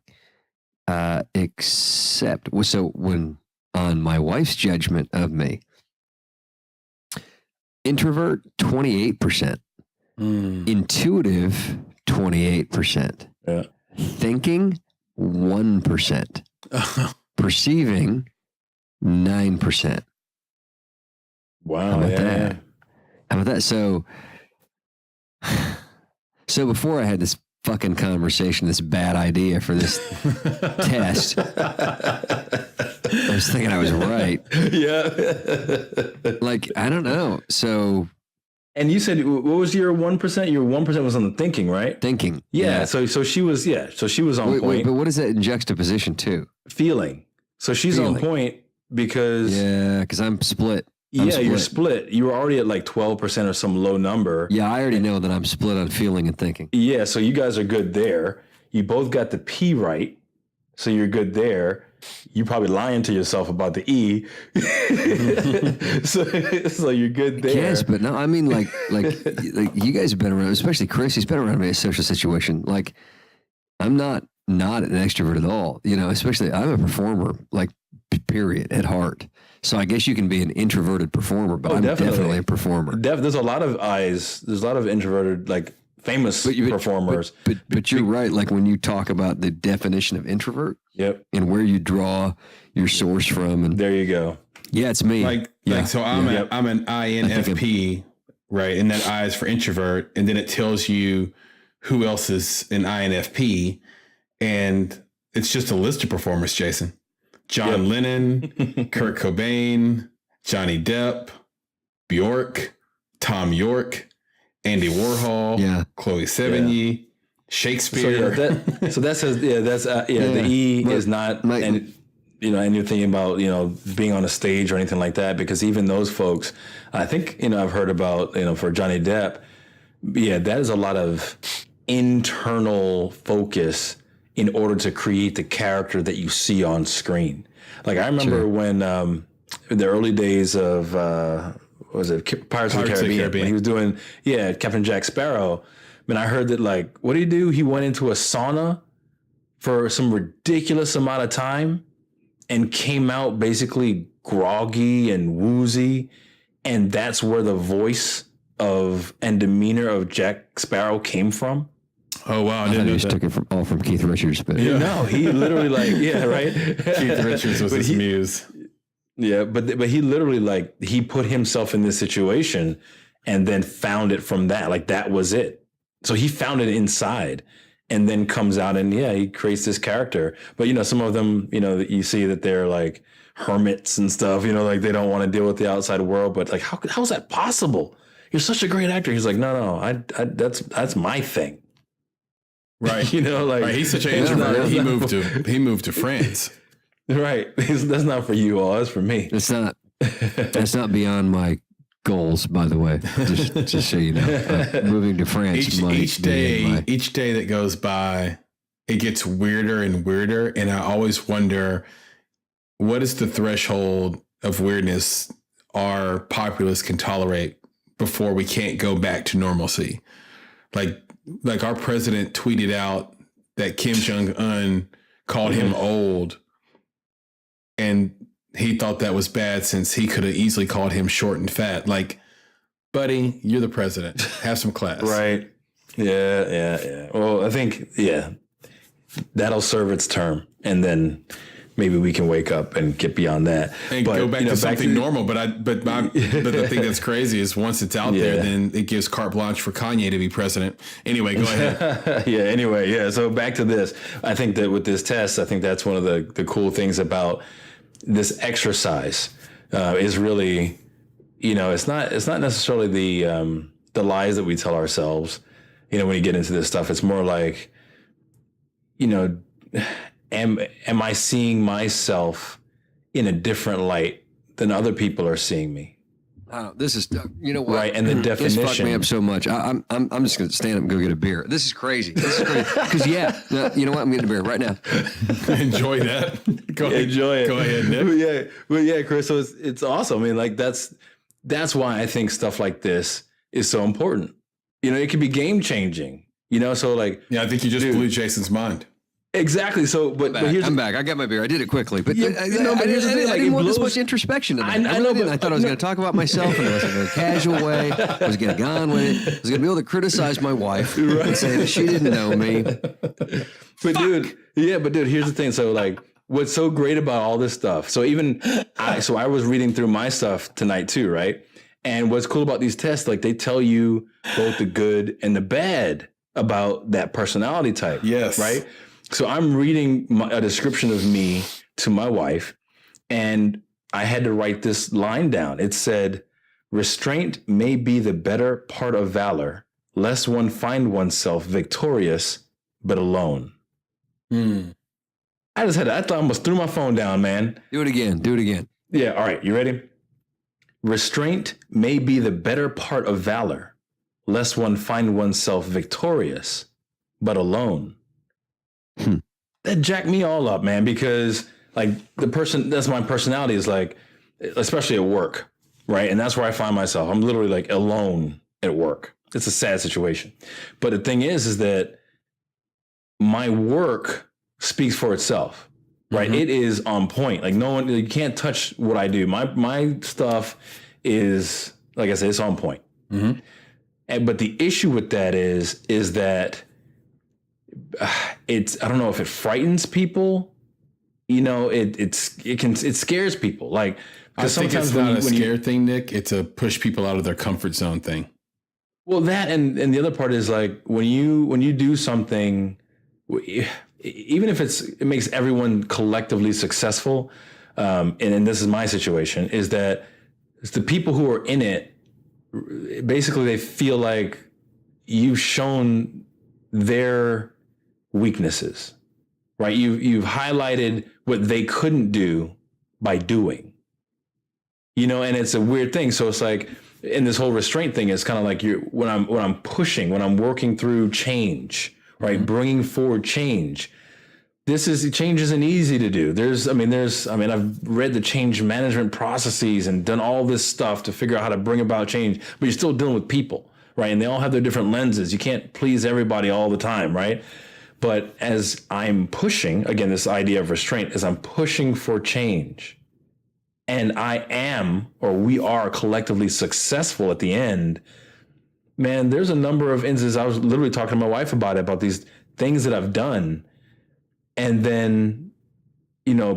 C: Except, so when on my wife's judgment of me, introvert, 28%. Intuitive, 28%.
B: Yeah.
C: Thinking, 1%. Perceiving, 9%.
B: Wow.
C: How about that? How about that? So before I had this fucking conversation, this bad idea for this test, I was thinking I was right.
B: Yeah.
C: Like, I don't know. So.
B: And you said, what was your 1%? Your 1% was on the thinking, right?
C: Thinking.
B: Yeah. So she was, so she was on point.
C: Wait, but what is that in juxtaposition to?
B: Feeling. So she's on point because.
C: Yeah, because I'm split.
B: You're split. You were already at like 12% or some low number.
C: Yeah, I already know that I'm split on feeling and thinking.
B: Yeah, so you guys are good there. You both got the P right, so you're good there. You probably lying to yourself about the E. so you're good there.
C: Yes, but no, I mean like you guys have been around, especially Chris, he's been around me in a social situation. Like, I'm not an extrovert at all, especially I'm a performer, like, period, at heart. So I guess you can be an introverted performer, but I'm definitely a performer.
B: There's a lot of there's a lot of introverted, like, famous performers.
C: But you're right. Like, when you talk about the definition of introvert,
B: yep,
C: and where you draw your source from, and
B: there you go.
C: Yeah, it's me.
A: So I'm an INFP, right? And that I is for introvert, and then it tells you who else is an INFP, and it's just a list of performers, Jason. John Lennon, Kurt Cobain, Johnny Depp, Bjork, Tom York, Andy Warhol, Chloe Sevigny, Shakespeare.
B: So that says, the E is not, and you're thinking about, being on a stage or anything like that, because even those folks, I think, I've heard about, for Johnny Depp, that is a lot of internal focus in order to create the character that you see on screen. Like, I remember when in the early days of Pirates of the Caribbean, when he was doing Captain Jack Sparrow. I heard that, like, what did he do? He went into a sauna for some ridiculous amount of time, and came out basically groggy and woozy. And that's where the voice of and demeanor of Jack Sparrow came from.
A: Oh, wow.
C: I thought he just took it from Keith Richards. But
B: No, he literally right?
A: Keith Richards was his muse.
B: Yeah, but he literally he put himself in this situation and then found it from that. Like that was it. So he found it inside and then comes out and he creates this character. But some of them, you see that they're like hermits and stuff, like they don't want to deal with the outside world. But like how is that possible? You're such a great actor. He's like, no, I that's my thing.
A: Right.
B: Right.
A: He's such an introvert. He moved to France.
B: Right. That's not for you all. That's for me.
C: That's not beyond my goals, by the way. Just so you know, moving to France.
A: Each day that goes by, it gets weirder and weirder, and I always wonder, what is the threshold of weirdness our populace can tolerate before we can't go back to normalcy? Like our president tweeted out that Kim Jong-un called him old, and he thought that was bad since he could have easily called him short and fat. Like, buddy, you're the president. Have some class.
B: Right. Yeah. Well, I think, that'll serve its term. And then maybe we can wake up and get beyond that.
A: And go back to something normal. But the thing that's crazy is once it's out there, then it gives carte blanche for Kanye to be president. Anyway, go ahead.
B: So back to this. I think that with this test, I think that's one of the cool things about this exercise is really, it's not necessarily the lies that we tell ourselves, when you get into this stuff. It's more like, am I seeing myself in a different light than other people are seeing me?
C: This is, what?
B: Right, and the definition.
C: This fucked me up so much. I'm just going to stand up and go get a beer. This is crazy. Because you know what? I'm getting a beer right now.
A: Enjoy that.
B: Enjoy it.
A: Go ahead, Nick.
B: But Chris. So it's awesome. I mean, that's why I think stuff like this is so important. It could be game changing. So I
A: think you just blew Jason's mind.
B: Exactly. So, but here's
C: I'm back. I got my beer. I did it quickly, but
B: here's the thing.
C: I didn't want this much introspection. I know, but I thought I was going to talk about myself in a very casual way. I was going to go on with it. I was going to be able to criticize my wife and say that she didn't know me.
B: But dude, here's the thing. So what's so great about all this stuff? So I was reading through my stuff tonight too, right? And what's cool about these tests, they tell you both the good and the bad about that personality type.
A: Yes.
B: Right. So I'm reading a description of me to my wife, and I had to write this line down. It said, "Restraint may be the better part of valor, lest one find oneself victorious, but alone." I thought I almost threw my phone down, man.
C: Do it again.
B: Yeah. All right. You ready? Restraint may be the better part of valor, lest one find oneself victorious, but alone. That jacked me all up, man, because that's my personality is especially at work, right? And that's where I find myself. I'm literally alone at work. It's a sad situation. But the thing is that my work speaks for itself, right? It is on point. No one, you can't touch what I do. My stuff is, like I said, it's on point. But the issue with that is that I don't know if it frightens people. It scares people. I
A: think it's not a scare thing, Nick. It's a push people out of their comfort zone thing.
B: Well, that and the other part is when you do something, even if it makes everyone collectively successful. And this is my situation, is that it's the people who are in it. Basically, they feel like you've shown their weaknesses, right? You've highlighted what they couldn't do by doing, and it's a weird thing. So it's in this whole restraint thing, it's kind of when I'm pushing, when I'm working through change, right? Bringing forward change. Change isn't easy to do. I've read the change management processes and done all this stuff to figure out how to bring about change, but you're still dealing with people, right? And they all have their different lenses. You can't please everybody all the time, right? But as I'm pushing, again, this idea of restraint, as I'm pushing for change, and I am, or we are collectively successful at the end, man, there's a number of instances. I was literally talking to my wife about these things that I've done. And then,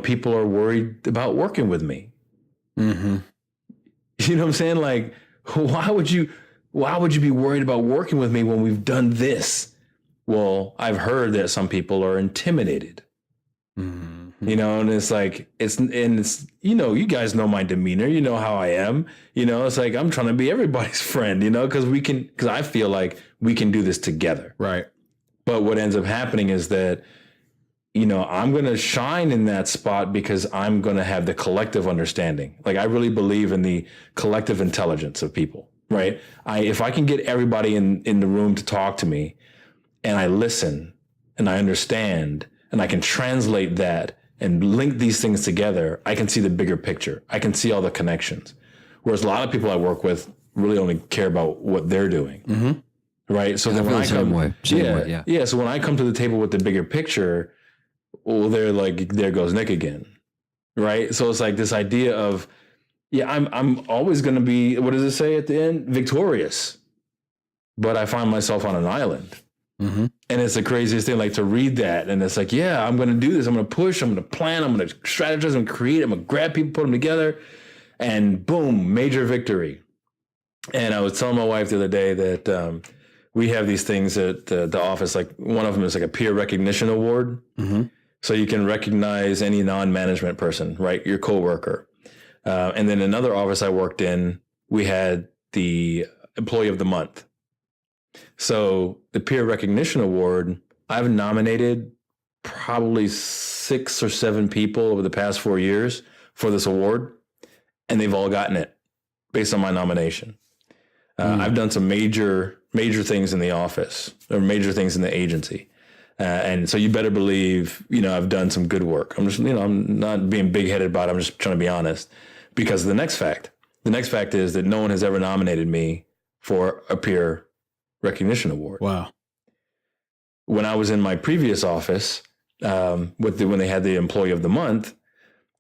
B: people are worried about working with me.
A: Mm-hmm.
B: You know what I'm saying? Like, why would you be worried about working with me when we've done this? Well, I've heard that some people are intimidated.
A: Mm-hmm.
B: And it's like, you guys know my demeanor, you know how I am, it's like, I'm trying to be everybody's friend, because I feel like we can do this together.
A: Right.
B: But what ends up happening is that, I'm going to shine in that spot because I'm going to have the collective understanding. Like, I really believe in the collective intelligence of people, right? If I can get everybody in the room to talk to me, and I listen and I understand and I can translate that and link these things together, I can see the bigger picture. I can see all the connections. Whereas a lot of people I work with really only care about what they're doing.
A: Mm-hmm.
B: Right. So then when I come, so when I come to the table with the bigger picture, well, they're like, there goes Nick again. Right. So it's like this idea of, I'm always going to be, what does it say at the end? Victorious. But I find myself on an island.
A: Mm-hmm.
B: And it's the craziest thing, like, to read that. And it's like, I'm going to do this. I'm going to push. I'm going to plan. I'm going to strategize. I'm going to create. I'm going to grab people, put them together. And boom, major victory. And I was telling my wife the other day that we have these things at the office. Like, one of them is like a peer recognition award.
A: Mm-hmm.
B: So you can recognize any non-management person, right? Your coworker. And then another office I worked in, we had the employee of the month. So the peer recognition award, I've nominated probably 6 or 7 people over the past 4 years for this award, and they've all gotten it based on my nomination. I've done some major things in the office, or major things in the agency. And so you better believe, I've done some good work. I'm just, I'm not being big-headed about it. I'm just trying to be honest. Because the next fact is that no one has ever nominated me for a peer recognition award.
A: Wow.
B: When I was in my previous office, when they had the employee of the month,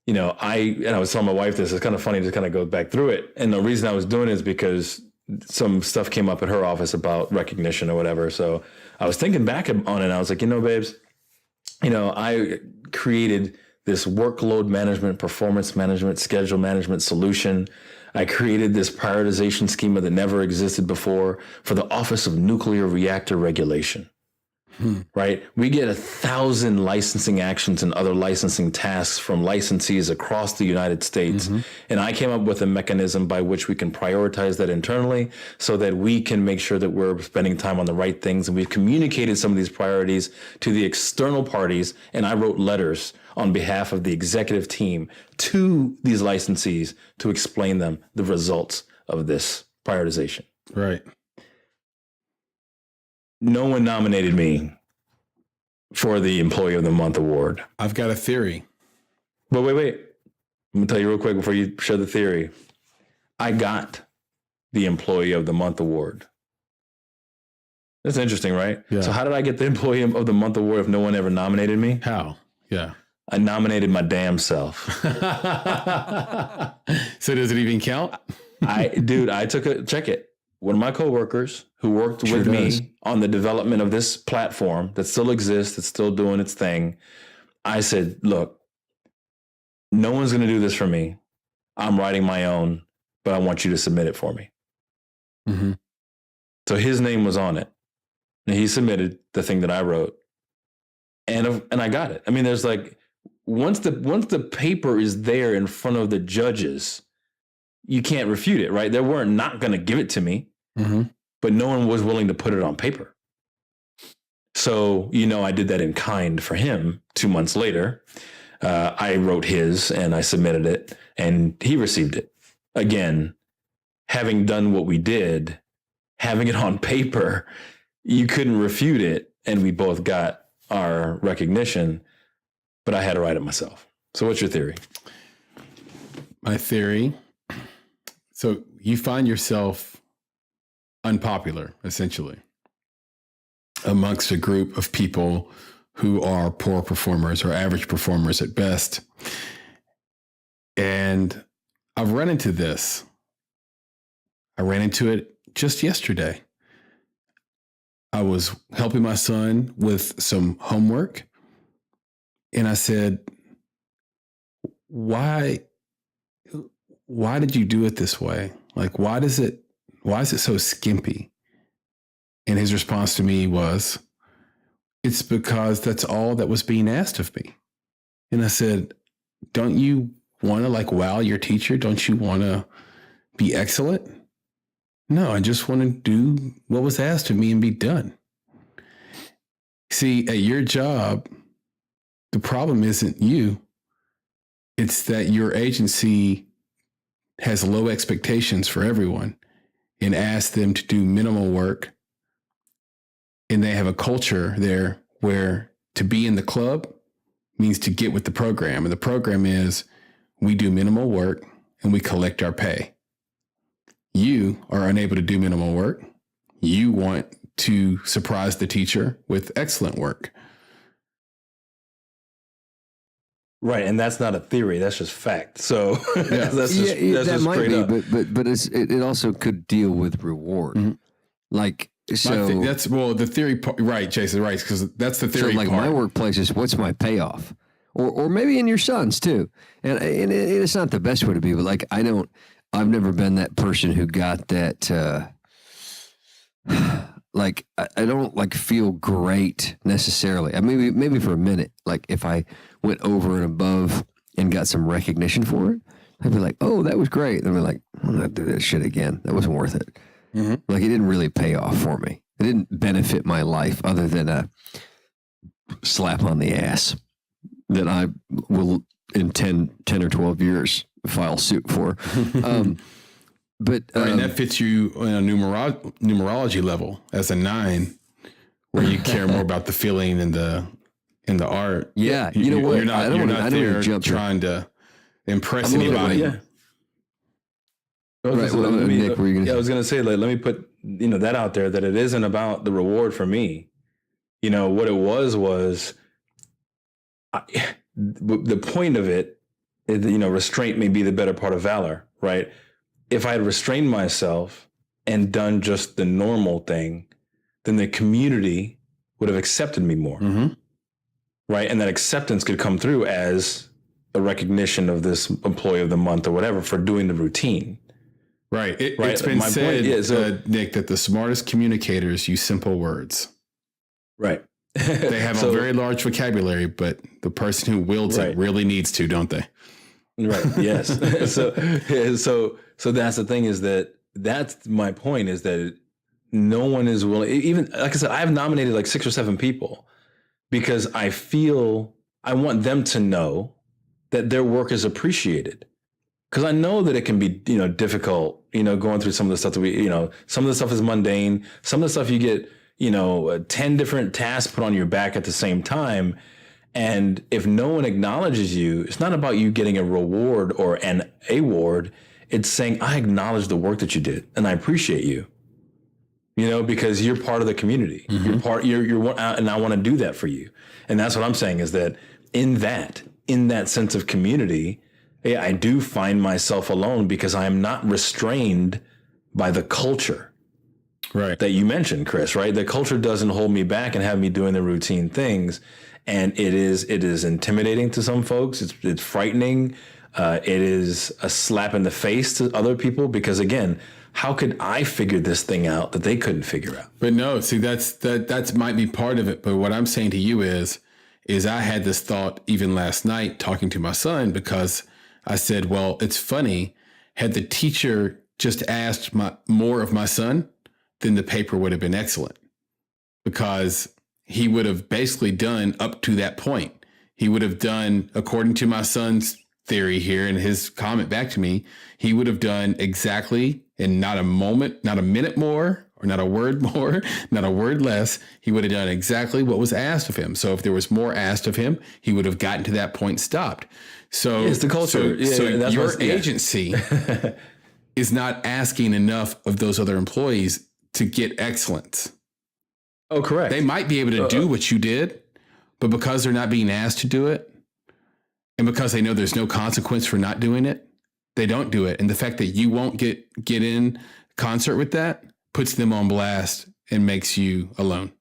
B: I was telling my wife this. It's kind of funny to kind of go back through it. And the reason I was doing it is because some stuff came up at her office about recognition or whatever. So I was thinking back on it, and I was like, babes, I created this workload management, performance management, schedule management solution. I created this prioritization schema that never existed before for the Office of Nuclear Reactor Regulation. Right? We get 1,000 licensing actions and other licensing tasks from licensees across the United States. Mm-hmm. And I came up with a mechanism by which we can prioritize that internally so that we can make sure that we're spending time on the right things. And we've communicated some of these priorities to the external parties. And I wrote letters on behalf of the executive team to these licensees to explain them the results of this prioritization.
A: Right.
B: No one nominated me for the Employee of the Month award.
A: I've got a theory.
B: But wait. I'm going to tell you real quick before you share the theory. I got the Employee of the Month award. That's interesting, right? Yeah. So how did I get the Employee of the Month award if no one ever nominated me?
A: How? Yeah.
B: I nominated my damn self.
A: So does it even count?
B: I took check it. One of my coworkers who worked with me on the development of this platform that still exists, that's still doing its thing, I said, look, no one's going to do this for me. I'm writing my own, but I want you to submit it for me.
A: Mm-hmm.
B: So his name was on it. And he submitted the thing that I wrote. And I got it. I mean, there's like, once the paper is there in front of the judges, you can't refute it, right? They weren't not going to give it to me,
A: mm-hmm.
B: but no one was willing to put it on paper. So, I did that in kind for him. 2 months later, I wrote his and I submitted it and he received it. Again, having done what we did, having it on paper, you couldn't refute it. And we both got our recognition, but I had to write it myself. So what's your theory?
A: My theory. So you find yourself unpopular, essentially. amongst a group of people who are poor performers or average performers at best. And I've run into this. I ran into it just yesterday. I was helping my son with some homework, and I said, why did you do it this way? Like, why is it so skimpy? And his response to me was, it's because that's all that was being asked of me. And I said, don't you want to wow your teacher? Don't you want to be excellent? No, I just want to do what was asked of me and be done. See, at your job, the problem isn't you. It's that your agency has low expectations for everyone and asks them to do minimal work. And they have a culture there where to be in the club means to get with the program. And the program is we do minimal work and we collect our pay. You are unable to do minimal work. You want to surprise the teacher with excellent work.
B: Right, and that's not a theory; that's just fact. So
C: that's just might straight be, up. But it also could deal with reward. Mm-hmm. So
A: that's the theory part, right, Jason? Right, because that's the theory.
C: So my workplace is what's my payoff, or maybe in your son's too. And it's not the best way to be, but I've never been that person who got that. I don't feel great necessarily. Maybe for a minute, if I went over and above and got some recognition for it, I'd be like, oh, that was great. And I'd be like, I'm not do that shit again. That wasn't worth it. Mm-hmm. It didn't really pay off for me. It didn't benefit my life other than a slap on the ass that I will in 10 or 12 years file suit for. But
A: and that fits you on a numerology level as a 9, where you care more about the feeling and the art.
C: Yeah, you know what?
A: You're not there trying to impress anybody.
B: Yeah. Nick, I was going to say, let me put that out there, that it isn't about the reward for me. What it was the point of it is, restraint may be the better part of valor, right? If I had restrained myself and done just the normal thing, then the community would have accepted me more, mm-hmm. right? And that acceptance could come through as a recognition of this employee of the month or whatever for doing the routine.
A: Right. It's been said, Nick, that the smartest communicators use simple words.
B: Right.
A: They have a very large vocabulary, but the person who wields it really needs to, don't they?
B: Right. Yes. So that's the thing, is that's my point, is that no one is willing. Even like I said, I've nominated 6 or 7 people because I feel I want them to know that their work is appreciated. Because I know that it can be, difficult, going through some of the stuff that we, some of the stuff is mundane. Some of the stuff you get, 10 different tasks put on your back at the same time. And if no one acknowledges you, it's not about you getting a reward or an award. It's saying, I acknowledge the work that you did and I appreciate you, because you're part of the community. Mm-hmm. You're one, and I want to do that for you. And that's what I'm saying, is that in that sense of community, I do find myself alone because I am not restrained by the culture, right, that you mentioned, Chris, right? The culture doesn't hold me back and have me doing the routine things. And it is intimidating to some folks. It's frightening. It is a slap in the face to other people, because again, how could I figure this thing out that they couldn't figure out?
A: But no, see, that's might be part of it. But what I'm saying to you is I had this thought even last night talking to my son, because I said, well, it's funny. Had the teacher just asked more of my son, then the paper would have been excellent, because he would have basically done up to that point. He would have done, according to my son's theory here and his comment back to me, he would have done exactly, and not a minute more, or not a word more, not a word less. He would have done exactly what was asked of him. So if there was more asked of him, he would have gotten to that point, stopped. So
B: it's the culture.
A: So your agency is not asking enough of those other employees to get excellence.
B: Oh, correct.
A: They might be able to do what you did, but because they're not being asked to do it, and because they know there's no consequence for not doing it, they don't do it. And the fact that you won't get in concert with that puts them on blast and makes you alone.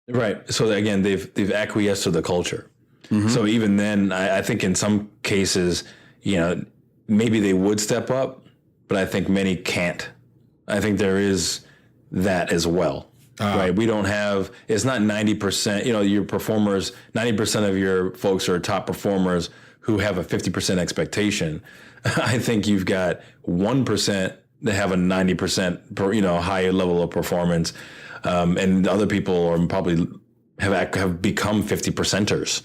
B: Right. So again, they've acquiesced to the culture. Mm-hmm. So even then, I think in some cases, maybe they would step up, but I think many can't. I think there is that as well. Right. We don't have, it's not 90%, your performers, 90% of your folks are top performers who have a 50% expectation. I think you've got 1% that have a 90%, higher level of performance. And other people are probably have become 50%ers,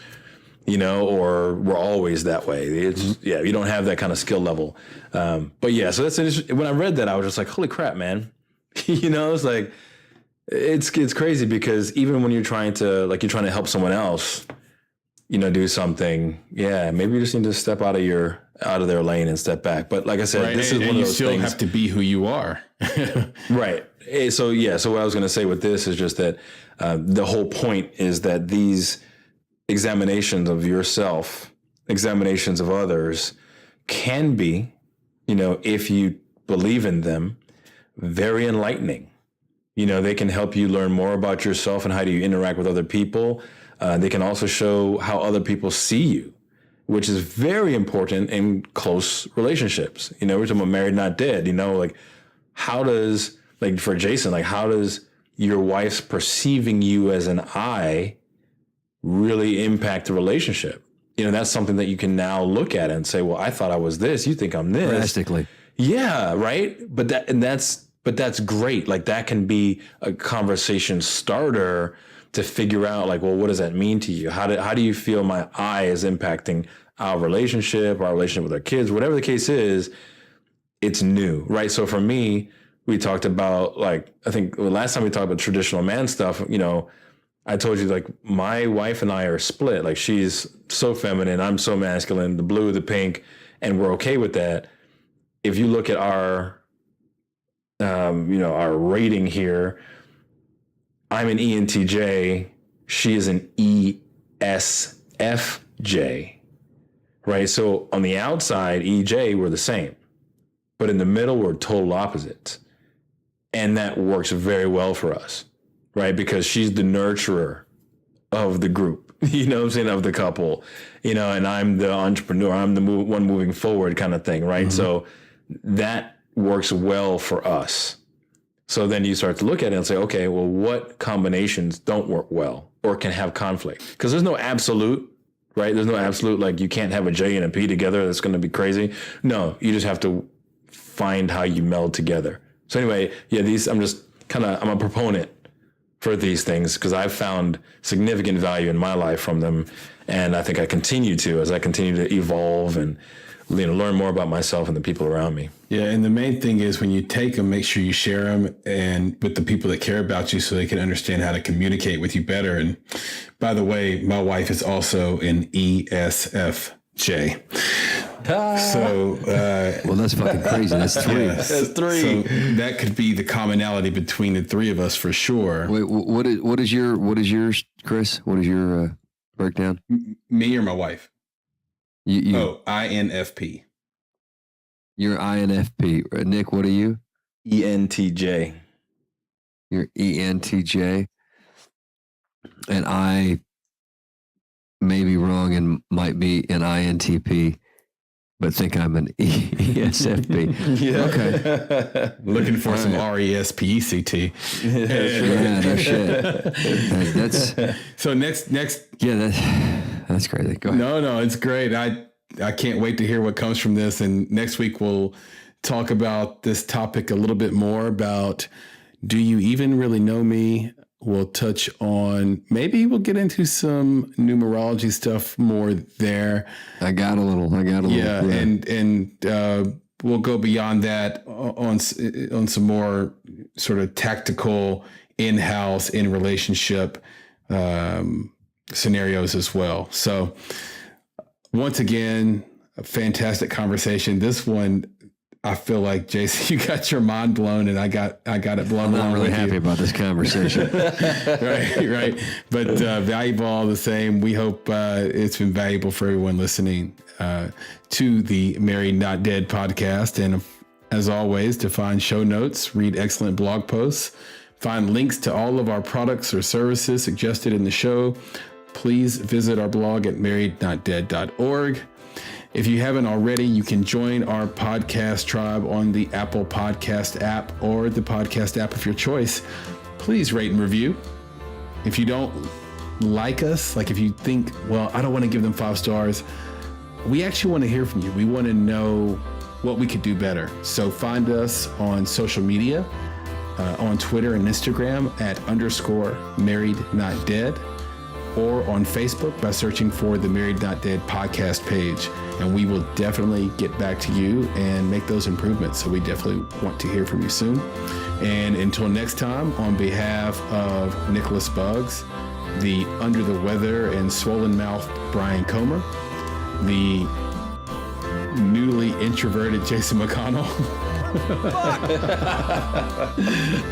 B: or we're always that way. It's, you don't have that kind of skill level. But yeah, so that's, when I read that, I was just like, holy crap, man. It's like, it's crazy because even when you're trying to help someone else, do something, maybe you just need to step out of their lane and step back. But like I said,
A: right.
B: This is one of those things. You still
A: have to be who you are.
B: Right. So what I was going to say with this is just that the whole point is that these examinations of yourself, examinations of others can be, if you believe in them, very enlightening. They can help you learn more about yourself and how do you interact with other people. They can also show how other people see you, which is very important in close relationships. We're talking about married, not dead. How does, for Jason, how does your wife's perceiving you as an I really impact the relationship? That's something that you can now look at and say, well, I thought I was this. You think I'm this.
C: Drastically.
B: Yeah, right. But that's great. That can be a conversation starter to figure out well, what does that mean to you? How do you feel my I is impacting our relationship with our kids, whatever the case is, it's new, right? So for me, we talked about I think last time we talked about traditional man stuff, I told you my wife and I are split. She's so feminine, I'm so masculine, the blue, the pink, and we're okay with that. If you look at our our rating here, I'm an ENTJ, she is an ESFJ, right? So on the outside, EJ, we're the same, but in the middle, we're total opposites. And that works very well for us, right? Because she's the nurturer of the group, of the couple, and I'm the entrepreneur, I'm the one moving forward kind of thing, right? Mm-hmm. So that works well for us. So then you start to look at it and say, okay, well, what combinations don't work well or can have conflict? Because there's no absolute, right? There's no absolute, you can't have a J and a P together. That's going to be crazy. No, you just have to find how you meld together. So anyway, I'm a proponent for these things because I've found significant value in my life from them. And I think I continue to, as I continue to evolve and learn more about myself and the people around me.
A: Yeah, and the main thing is when you take them, make sure you share them and with the people that care about you so they can understand how to communicate with you better. And by the way, my wife is also an ESFJ. So,
C: well, that's fucking crazy. That's three.
A: Yeah, that's three. So that could be the commonality between the three of us for sure.
C: Wait, what is yours, Chris? What is your breakdown?
A: Me or my wife?
C: You.
A: Oh, INFP.
C: You're INFP. Nick, what are you?
B: ENTJ.
C: You're ENTJ. And I may be wrong and might be an INTP, but think I'm an ESFP.
B: Yeah.
C: Okay.
A: Looking for some RESPECT.
C: Yeah, no shit. That's
A: so next.
C: Yeah, that's crazy. Go ahead.
A: No, it's great. I can't wait to hear what comes from this. And next week we'll talk about this topic a little bit more about, do you even really know me? We'll touch on, maybe we'll get into some numerology stuff more there.
C: I got a little.
A: Yeah. And we'll go beyond that on some more sort of tactical in-house, in relationship scenarios as well. So once again, a fantastic conversation. This one I feel like, Jason, you got your mind blown, and I got it blown.
C: I'm not really happy about this conversation.
A: right. But valuable all the same. We hope it's been valuable for everyone listening to the Married Not Dead podcast. And as always, to find show notes, read excellent blog posts, find links to all of our products or services suggested in the show, please visit our blog at marriednotdead.org. If you haven't already, you can join our podcast tribe on the Apple Podcast app or the podcast app of your choice. Please rate and review. If you don't like us, like if you think, well, I don't want to give them 5 stars, we actually want to hear from you. We want to know what we could do better. So find us on social media, on Twitter and Instagram at _married-not-dead, or on Facebook by searching for the Married Not Dead podcast page. And we will definitely get back to you and make those improvements. So we definitely want to hear from you soon. And until next time, on behalf of Nicholas Buggs, the under the weather and swollen mouth Brian Comer, the newly introverted Jason McConnell,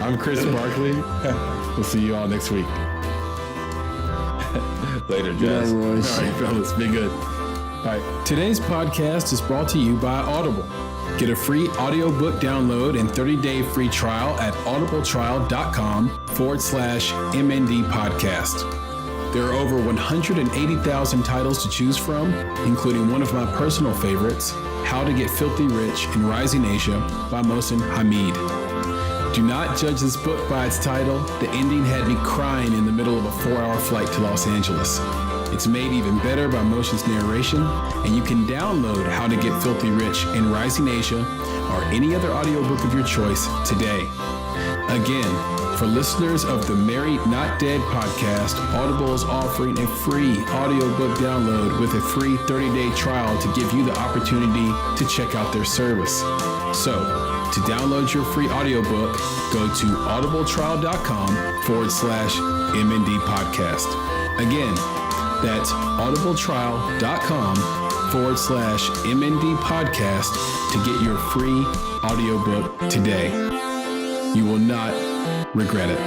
A: I'm Chris Barkley. We'll see you all next week.
B: Later, Jazz.
A: All right, fellas, be good. All right.
D: Today's podcast is brought to you by Audible. Get a free audiobook download and 30-day free trial at audibletrial.com/MND podcast. There are over 180,000 titles to choose from, including one of my personal favorites, How to Get Filthy Rich in Rising Asia by Mohsin Hamid. Do not judge this book by its title. The ending had me crying in the middle of a 4-hour flight to Los Angeles. It's made even better by Mohsin's narration, and you can download How to Get Filthy Rich in Rising Asia or any other audiobook of your choice today. Again, for listeners of the Married Not Dead podcast, Audible is offering a free audiobook download with a free 30-day trial to give you the opportunity to check out their service. So, to download your free audiobook, go to audibletrial.com/MND podcast. Again, that's audibletrial.com/MND podcast to get your free audiobook today. You will not regret it.